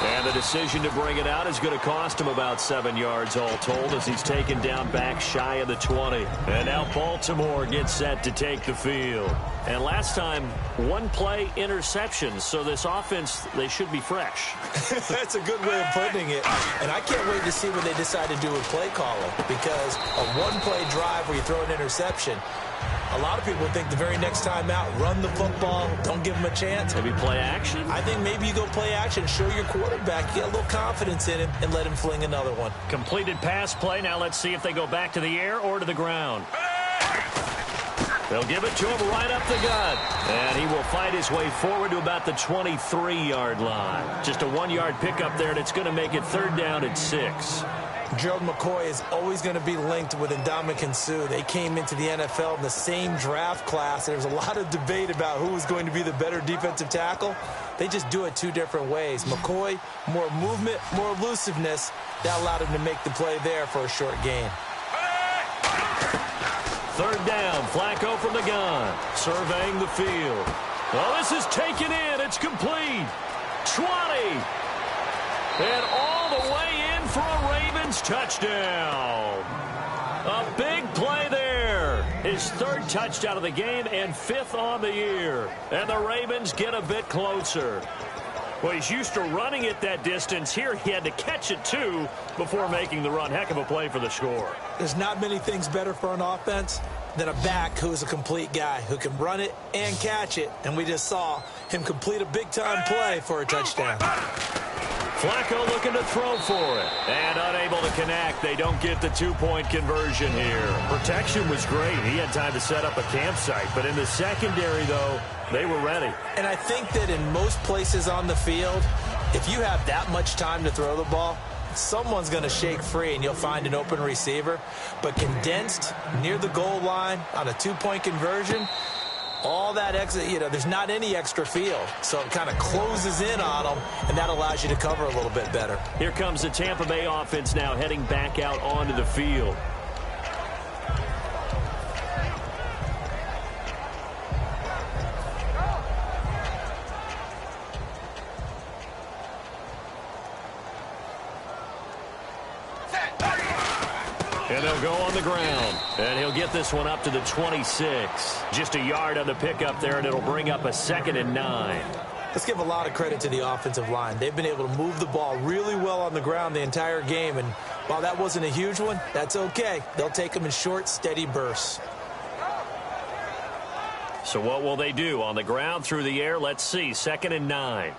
And the decision to bring it out is going to cost him about 7 yards all told as he's taken down back shy of the 20. And now Baltimore gets set to take the field. And last time, 1 play interception. So this offense, they should be fresh. That's a good way of putting it. And I can't wait to see what they decide to do with play calling. Because a 1-play drive where you throw an interception, a lot of people think the very next time out, run the football, don't give them a chance. Maybe play action? I think maybe you go play action, show your quarterback, get a little confidence in him, and let him fling another one. Completed pass play. Now let's see if they go back to the air or to the ground. They'll give it to him right up the gut. And he will fight his way forward to about the 23-yard line. Just a 1-yard pickup there, and it's going to make it third down at 6. Gerald McCoy is always going to be linked with Ndamukong Suh. They came into the NFL in the same draft class. There was a lot of debate about who was going to be the better defensive tackle. They just do it two different ways. McCoy, more movement, more elusiveness. That allowed him to make the play there for a short gain. Third down, Flacco from the gun, surveying the field. Oh, this is taken in. It's complete. 20. And all the way in for a Ravens touchdown. A big play there. His third touchdown of the game and fifth on the year. And the Ravens get a bit closer. Well, he's used to running it that distance. Here he had to catch it, too, before making the run. Heck of a play for the score. There's not many things better for an offense than a back who is a complete guy who can run it and catch it. And we just saw him complete a big-time play for a touchdown. Flacco looking to throw for it. And unable to connect. They don't get the two-point conversion here. Protection was great. He had time to set up a campsite. But in the secondary, though, they were ready. And I think that in most places on the field, if you have that much time to throw the ball, someone's going to shake free and you'll find an open receiver. But condensed near the goal line on a two-point conversion, all that extra, there's not any extra field. So it kind of closes in on them, and that allows you to cover a little bit better. Here comes the Tampa Bay offense now heading back out onto the field. And they'll go on the ground. And he'll get this one up to the 26. Just a yard on the pickup there, and it'll bring up a 2nd and 9. Let's give a lot of credit to the offensive line. They've been able to move the ball really well on the ground the entire game. And while that wasn't a huge one, that's okay. They'll take them in short, steady bursts. So what will they do? On the ground, through the air, let's see. 2nd and 9.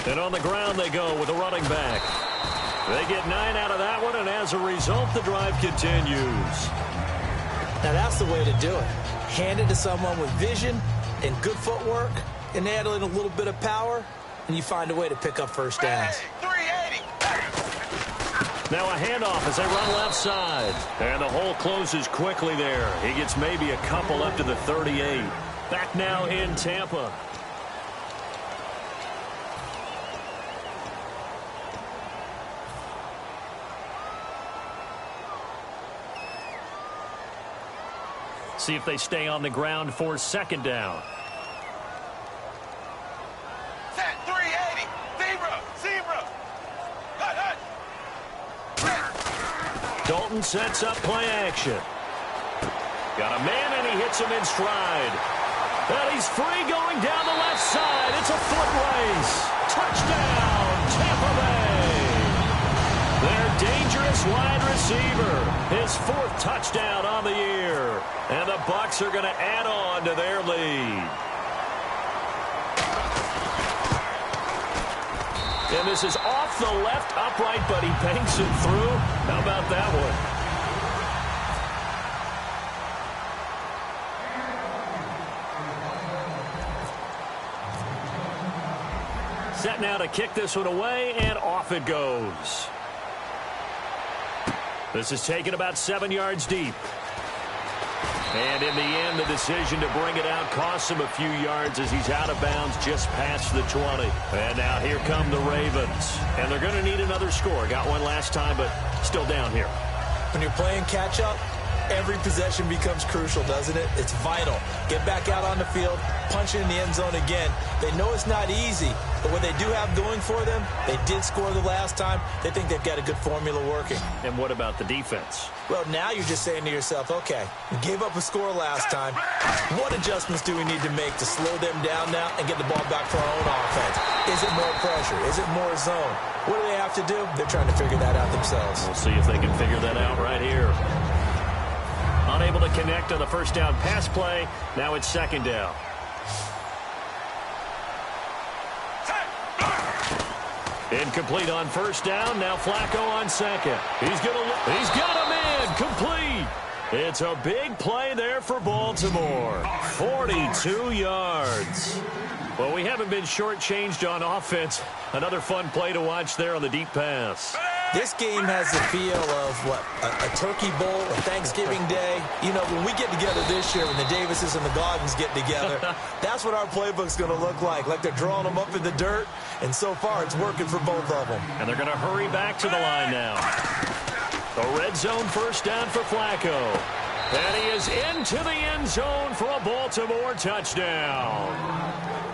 And on the ground they go with a running back. They get 9 out of that one, and as a result, the drive continues. Now that's the way to do it. Hand it to someone with vision and good footwork, and add in a little bit of power, and you find a way to pick up first downs. Now a handoff as they run left side. And the hole closes quickly there. He gets maybe a couple up to the 38. Back now in Tampa. See if they stay on the ground for 2nd down. Set 380. Zebra. Hut. Dalton sets up play action. Got a man, and he hits him in stride. And he's free going down the left side. It's a foot race. Touchdown, Tampa Bay. Their dangerous wide receiver. His 4th touchdown on the year. And the Bucs are going to add on to their lead. And this is off the left upright, but he banks it through. How about that one? Set now to kick this one away, and off it goes. This is taken about 7 yards deep. And in the end, the decision to bring it out costs him a few yards as he's out of bounds just past the 20. And now here come the Ravens. And they're going to need another score. Got one last time, but still down here. When you're playing catch-up, every possession becomes crucial, doesn't it? It's vital. Get back out on the field, punch it in the end zone again. They know it's not easy, but what they do have going for them, they did score the last time. They think they've got a good formula working. And what about the defense? Well, now you're just saying to yourself, okay, we gave up a score last time. What adjustments do we need to make to slow them down now and get the ball back for our own offense? Is it more pressure? Is it more zone? What do they have to do? They're trying to figure that out themselves. We'll see if they can figure that out right here. Unable to connect on the first down pass play. Now it's 2nd down. Incomplete on first down. Now Flacco on 2nd. He's got a man. Complete. It's a big play there for Baltimore. 42 yards. Well, we haven't been shortchanged on offense. Another fun play to watch there on the deep pass. This game has the feel of, a turkey bowl, a Thanksgiving Day. You know, when we get together this year, when the Davises and the Gaudens get together, that's what our playbook's going to look like they're drawing them up in the dirt, and so far it's working for both of them. And they're going to hurry back to the line now. A red zone first down for Flacco. And he is into the end zone for a Baltimore touchdown.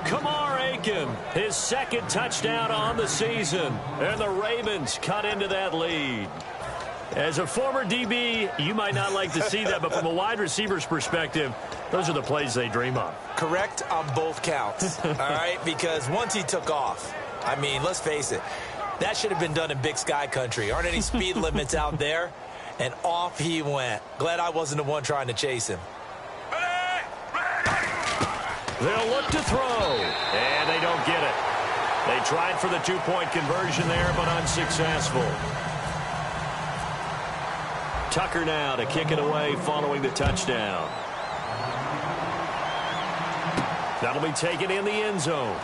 Kamar Aiken, his second touchdown on the season. And the Ravens cut into that lead. As a former DB, you might not like to see that, but from a wide receiver's perspective, those are the plays they dream of. Correct on both counts, all right? Because once he took off, I mean, let's face it, that should have been done in Big Sky country. Aren't any speed limits out there? And off he went. Glad I wasn't the one trying to chase him. They'll look to throw, and they don't get it. They tried for the two-point conversion there, but unsuccessful. Tucker now to kick it away following the touchdown. That'll be taken in the end zone.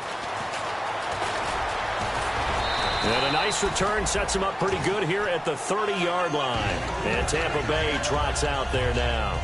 And a nice return sets him up pretty good here at the 30-yard line. And Tampa Bay trots out there now.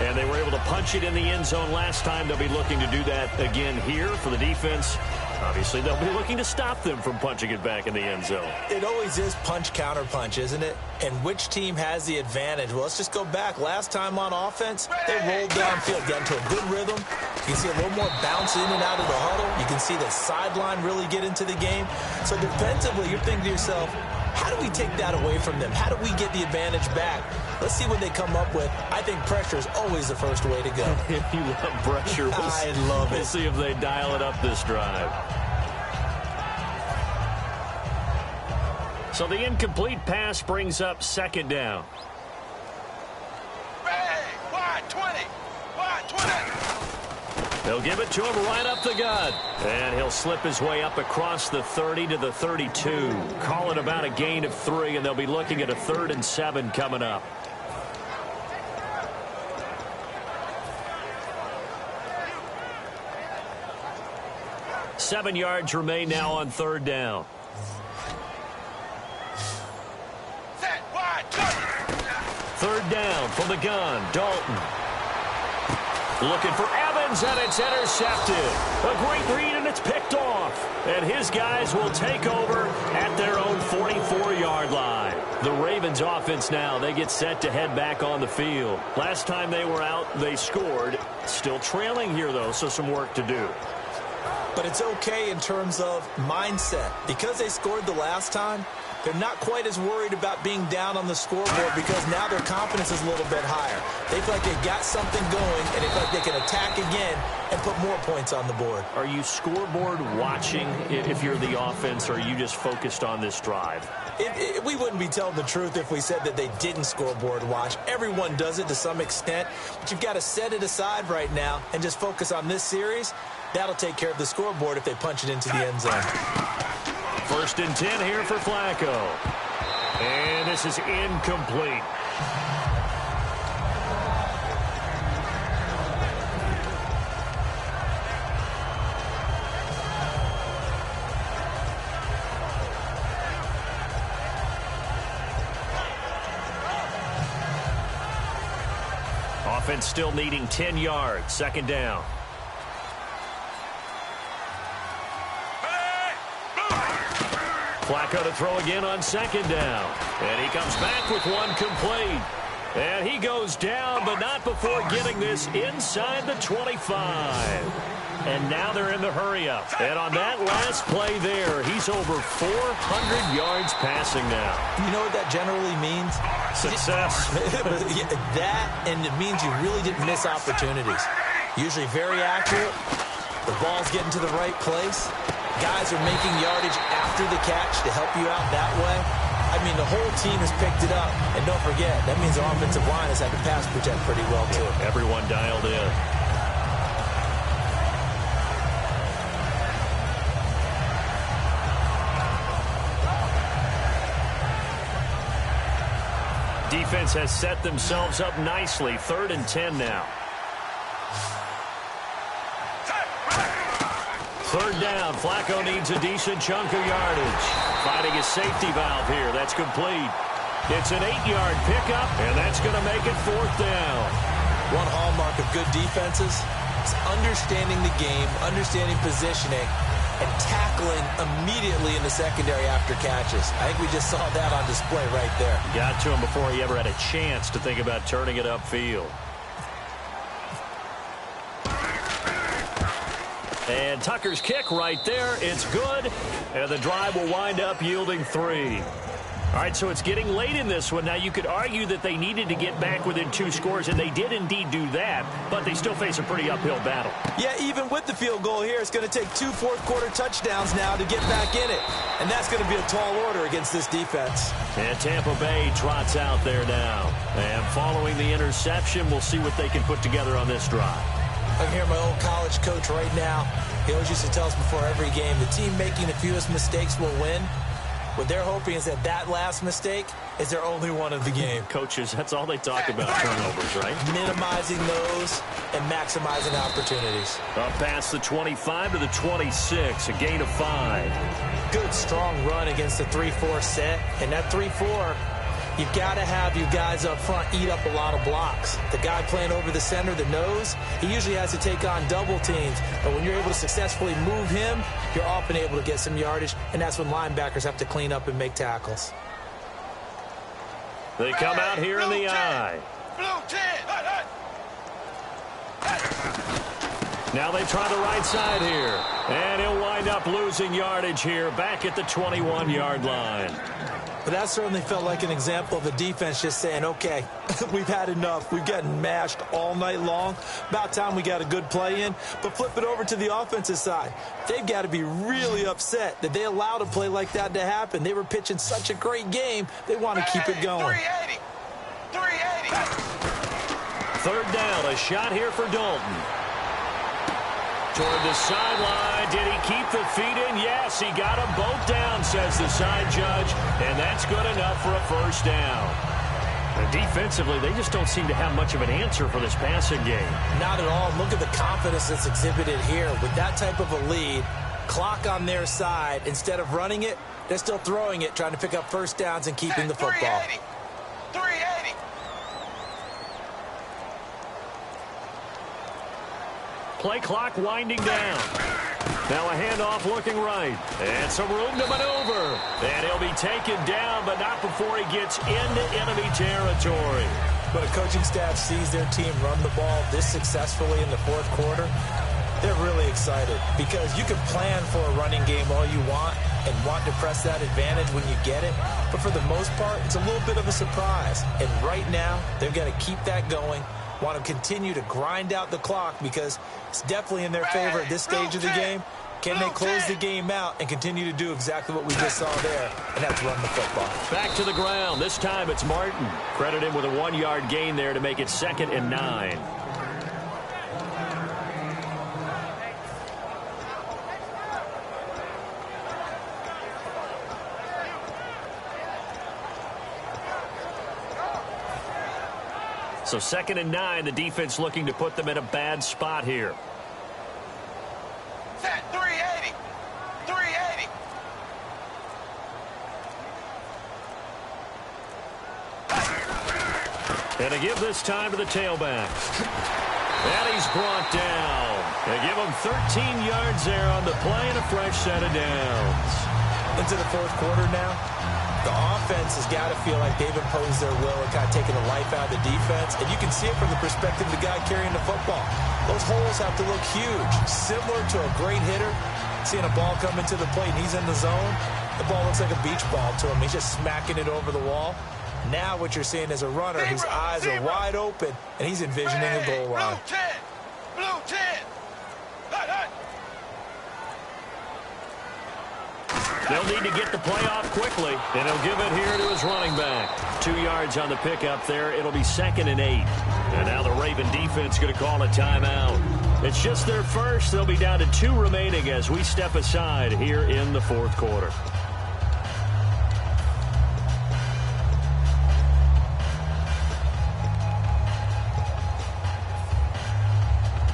And they were able to punch it in the end zone last time. They'll be looking to do that again here for the defense. Obviously, they'll be looking to stop them from punching it back in the end zone. It always is punch, counter punch, isn't it? And which team has the advantage? Well, let's just go back. Last time on offense, they rolled downfield, got into a good rhythm. You can see a little more bounce in and out of the huddle. You can see the sideline really get into the game. So defensively, you're thinking to yourself, how do we take that away from them? How do we get the advantage back? Let's see what they come up with. I think pressure is always the first way to go. You love pressure. I love it. We'll see if they dial it up this drive. So the incomplete pass brings up second down. Hey, wide 20. Wide 20. They'll give it to him right up the gut. And he'll slip his way up across the 30 to the 32. Call it about a gain of 3, and they'll be looking at a 3rd and 7 coming up. Seven yards remain now on 3rd down. Set, wide, cover. 3rd down from the gun. Dalton. Looking for Evans, and it's intercepted. A great read, and it's picked off. And his guys will take over at their own 44-yard line. The Ravens offense now, they get set to head back on the field. Last time they were out, they scored. Still trailing here, though, so some work to do. But it's okay in terms of mindset. Because they scored the last time, they're not quite as worried about being down on the scoreboard because now their confidence is a little bit higher. They feel like they've got something going, and they feel like they can attack again and put more points on the board. Are you scoreboard watching if you're the offense, or are you just focused on this drive? We wouldn't be telling the truth if we said that they didn't scoreboard watch. Everyone does it to some extent, but you've got to set it aside right now and just focus on this series. That'll take care of the scoreboard if they punch it into the end zone. 1st and 10 here for Flacco. And this is incomplete. Offense still needing 10 yards. 2nd down. Flacco to throw again on 2nd down. And he comes back with one complete. And he goes down, but not before getting this inside the 25. And now they're in the hurry-up. And on that last play there, he's over 400 yards passing now. You know what that generally means? Success. That, and it means you really didn't miss opportunities. Usually very accurate. The ball's getting to the right place. Guys are making yardage after the catch to help you out that way. I mean, the whole team has picked it up. And don't forget, that means our offensive line has had to pass protect pretty well, too. Everyone dialed in. defense has set themselves up nicely. 3rd and 10 now. 3rd down. Flacco needs a decent chunk of yardage. Finding a safety valve here. That's complete. It's an 8-yard pickup, and that's going to make it 4th down. One hallmark of good defenses is understanding the game, understanding positioning, and tackling immediately in the secondary after catches. I think we just saw that on display right there. Got to him before he ever had a chance to think about turning it upfield. And Tucker's kick right there. It's good. And the drive will wind up yielding 3. All right, so it's getting late in this one. Now, you could argue that they needed to get back within 2 scores, and they did indeed do that, but they still face a pretty uphill battle. Yeah, even with the field goal here, it's going to take 2 fourth-quarter touchdowns now to get back in it. And that's going to be a tall order against this defense. And Tampa Bay trots out there now. And following the interception, we'll see what they can put together on this drive. I can hear my old college coach right now. He always used to tell us before every game, the team making the fewest mistakes will win. What they're hoping is that last mistake is their only one of the game. Coaches, that's all they talk about, turnovers, right? Minimizing those and maximizing opportunities. Up past the 25 to the 26, a gain of 5. Good, strong run against the 3-4 set. And that 3-4, you've got to have your guys up front eat up a lot of blocks. The guy playing over the center, the nose, he usually has to take on double teams. But when you're able to successfully move him, you're often able to get some yardage, and that's when linebackers have to clean up and make tackles. They come out here in the eye. Blue 10. Now they try the right side here. And he'll wind up losing yardage here back at the 21-yard line. But that certainly felt like an example of the defense just saying, okay, we've had enough. We've gotten mashed all night long. About time we got a good play in. But flip it over to the offensive side. They've got to be really upset that they allowed a play like that to happen. They were pitching such a great game. They want to keep it going. 380. 380. 3rd down, a shot here for Dalton. Toward the sideline. Did he keep the feet in? Yes, he got them both down, says the side judge. And that's good enough for a 1st down. And defensively, they just don't seem to have much of an answer for this passing game. Not at all. Look at the confidence that's exhibited here. With that type of a lead, clock on their side, instead of running it, they're still throwing it, trying to pick up 1st downs and keeping the football. 380. Play clock winding down. Now a handoff looking right. And some room to maneuver. And he'll be taken down, but not before he gets into enemy territory. When a coaching staff sees their team run the ball this successfully in the 4th quarter, they're really excited. Because you can plan for a running game all you want and want to press that advantage when you get it. But for the most part, it's a little bit of a surprise. And right now, they've got to keep that going. Want to continue to grind out the clock because it's definitely in their favor at this stage of the game. Can they close the game out and continue to do exactly what we just saw there, and that's run the football? Back to the ground. This time it's Martin. Credit him with a 1-yard gain there to make it 2nd and 9. So 2nd and 9, the defense looking to put them in a bad spot here. Set 380. 380. And to give this time to the tailback. And he's brought down. They give him 13 yards there on the play and a fresh set of downs. Into the 4th quarter now. The offense has got to feel like they've imposed their will and kind of taken the life out of the defense. And you can see it from the perspective of the guy carrying the football. Those holes have to look huge. Similar to a great hitter, seeing a ball come into the plate and he's in the zone, the ball looks like a beach ball to him. He's just smacking it over the wall. Now what you're seeing is a runner whose eyes are wide open, and he's envisioning a goal line. Blue 10. Blue 10. Hut, hut. They'll need to get the play off quickly, and he'll give it here to his running back. 2 yards on the pickup there. It'll be 2nd and 8. And now the Raven defense going to call a timeout. It's just their first. They'll be down to 2 remaining as we step aside here in the 4th quarter.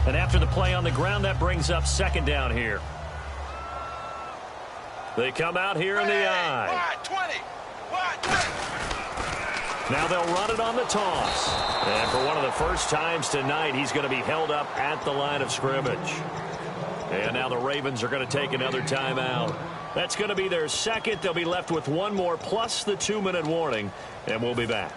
And after the play on the ground, that brings up second down here. They come out here in the I. Wide 20. Wide 20. Now they'll run it on the toss. And for one of the first times tonight, he's going to be held up at the line of scrimmage. And now the Ravens are going to take another timeout. That's going to be their second. They'll be left with one more plus the 2-minute warning. And we'll be back.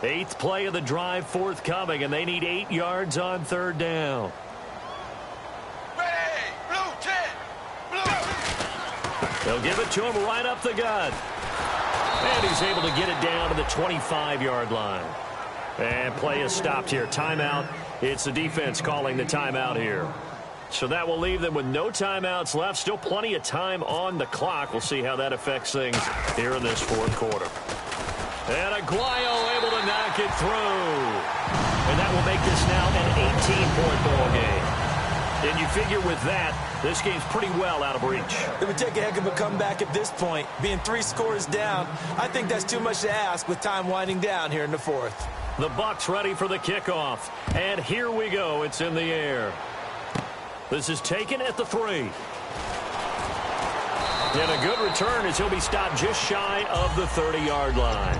Eighth play of the drive forthcoming, and they need 8 yards on third down. Ready. Blue 10. Blue. They'll give it to him right up the gut. And he's able to get it down to the 25-yard line. And play is stopped here. Timeout. It's the defense calling the timeout here. So that will leave them with no timeouts left. Still plenty of time on the clock. We'll see how that affects things here in this fourth quarter. And Aguayo able to knock it through. And that will make this now an 18-point ball game. And you figure with that, this game's pretty well out of reach. It would take a heck of a comeback at this point. Being 3 scores down, I think that's too much to ask with time winding down here in the fourth. The Bucs ready for the kickoff. And here we go. It's in the air. This is taken at the 3. And a good return as he'll be stopped just shy of the 30-yard line.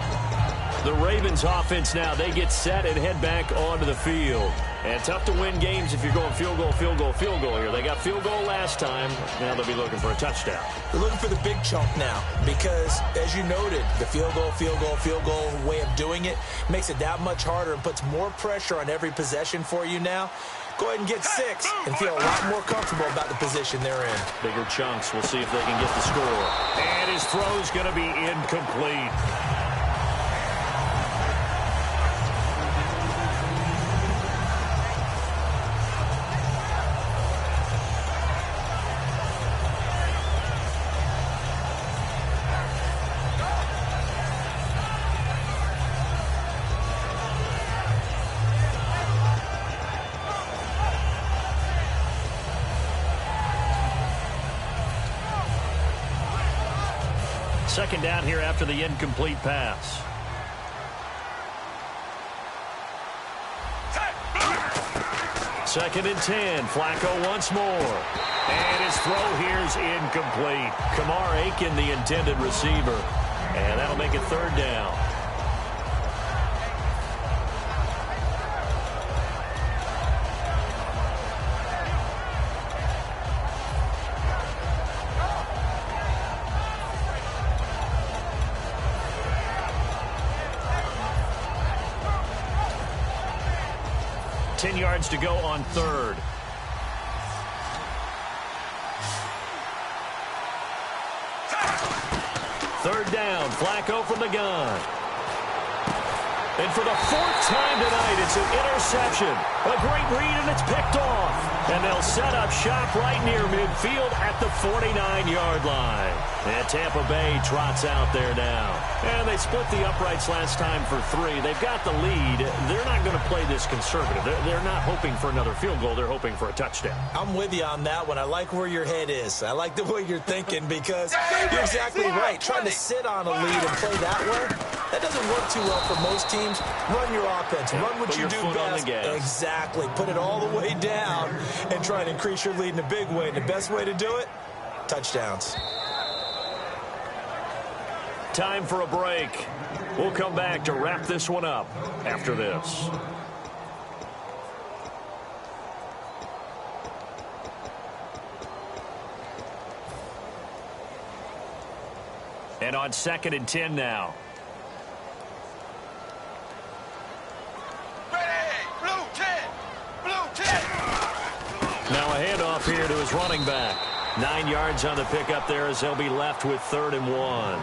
The Ravens offense now, they get set and head back onto the field. And tough to win games if you're going field goal, field goal, field goal here. They got field goal last time. Now they'll be looking for a touchdown. They're looking for the big chunk now because, as you noted, the field goal, field goal, field goal way of doing it makes it that much harder and puts more pressure on every possession for you now. Go ahead and get 6 and feel a lot more comfortable about the position they're in. Bigger chunks. We'll see if they can get the score. And his throw's going to be incomplete. Second down here after the incomplete pass. Second and 10. Flacco once more. And his throw here's incomplete. Kamar Aiken, the intended receiver. And that'll make it third down. Yards to go on third. Third down. Flacco from the gun. And for the 4th time tonight, it's an interception. A great read, and it's picked off. And they'll set up shop right near midfield at the 49-yard line. And Tampa Bay trots out there now. And they split the uprights last time for 3. They've got the lead. They're not going to play this conservative. They're not hoping for another field goal. They're hoping for a touchdown. I'm with you on that one. I like where your head is. I like the way you're thinking because you're exactly right. Trying to sit on a lead and play that way, that doesn't work too well for most teams. Run your offense. Run what you do best. Exactly. Put it all the way down and try and increase your lead in a big way. And the best way to do it, touchdowns. Time for a break. We'll come back to wrap this one up after this. And on 2nd and 10 now. Now a handoff here to his running back. 9 yards on the pickup there as they'll be left with 3rd and 1.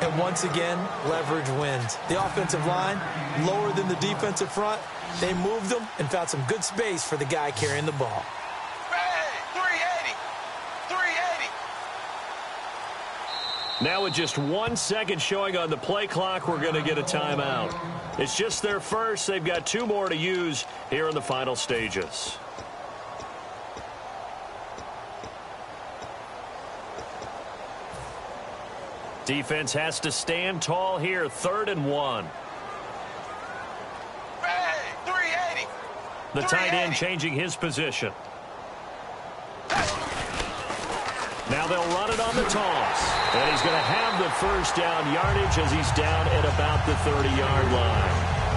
And once again, leverage wins. The offensive line, lower than the defensive front. They moved them and found some good space for the guy carrying the ball. Now with just 1 second showing on the play clock, we're going to get a timeout. It's just their first. They've got 2 more to use here in the final stages. Defense has to stand tall here, 3rd and 1. Hey, 380. The tight end changing his position. Now they'll run it on the toss. And he's going to have the first down yardage as he's down at about the 30-yard line.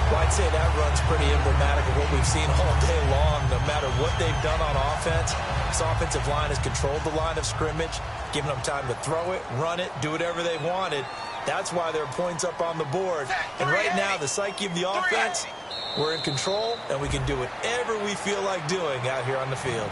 Well, I'd say that run's pretty emblematic of what we've seen all day long. No matter what they've done on offense, this offensive line has controlled the line of scrimmage, giving them time to throw it, run it, do whatever they wanted. That's why there are points up on the board. And right now, the psyche of the offense, we're in control, and we can do whatever we feel like doing out here on the field.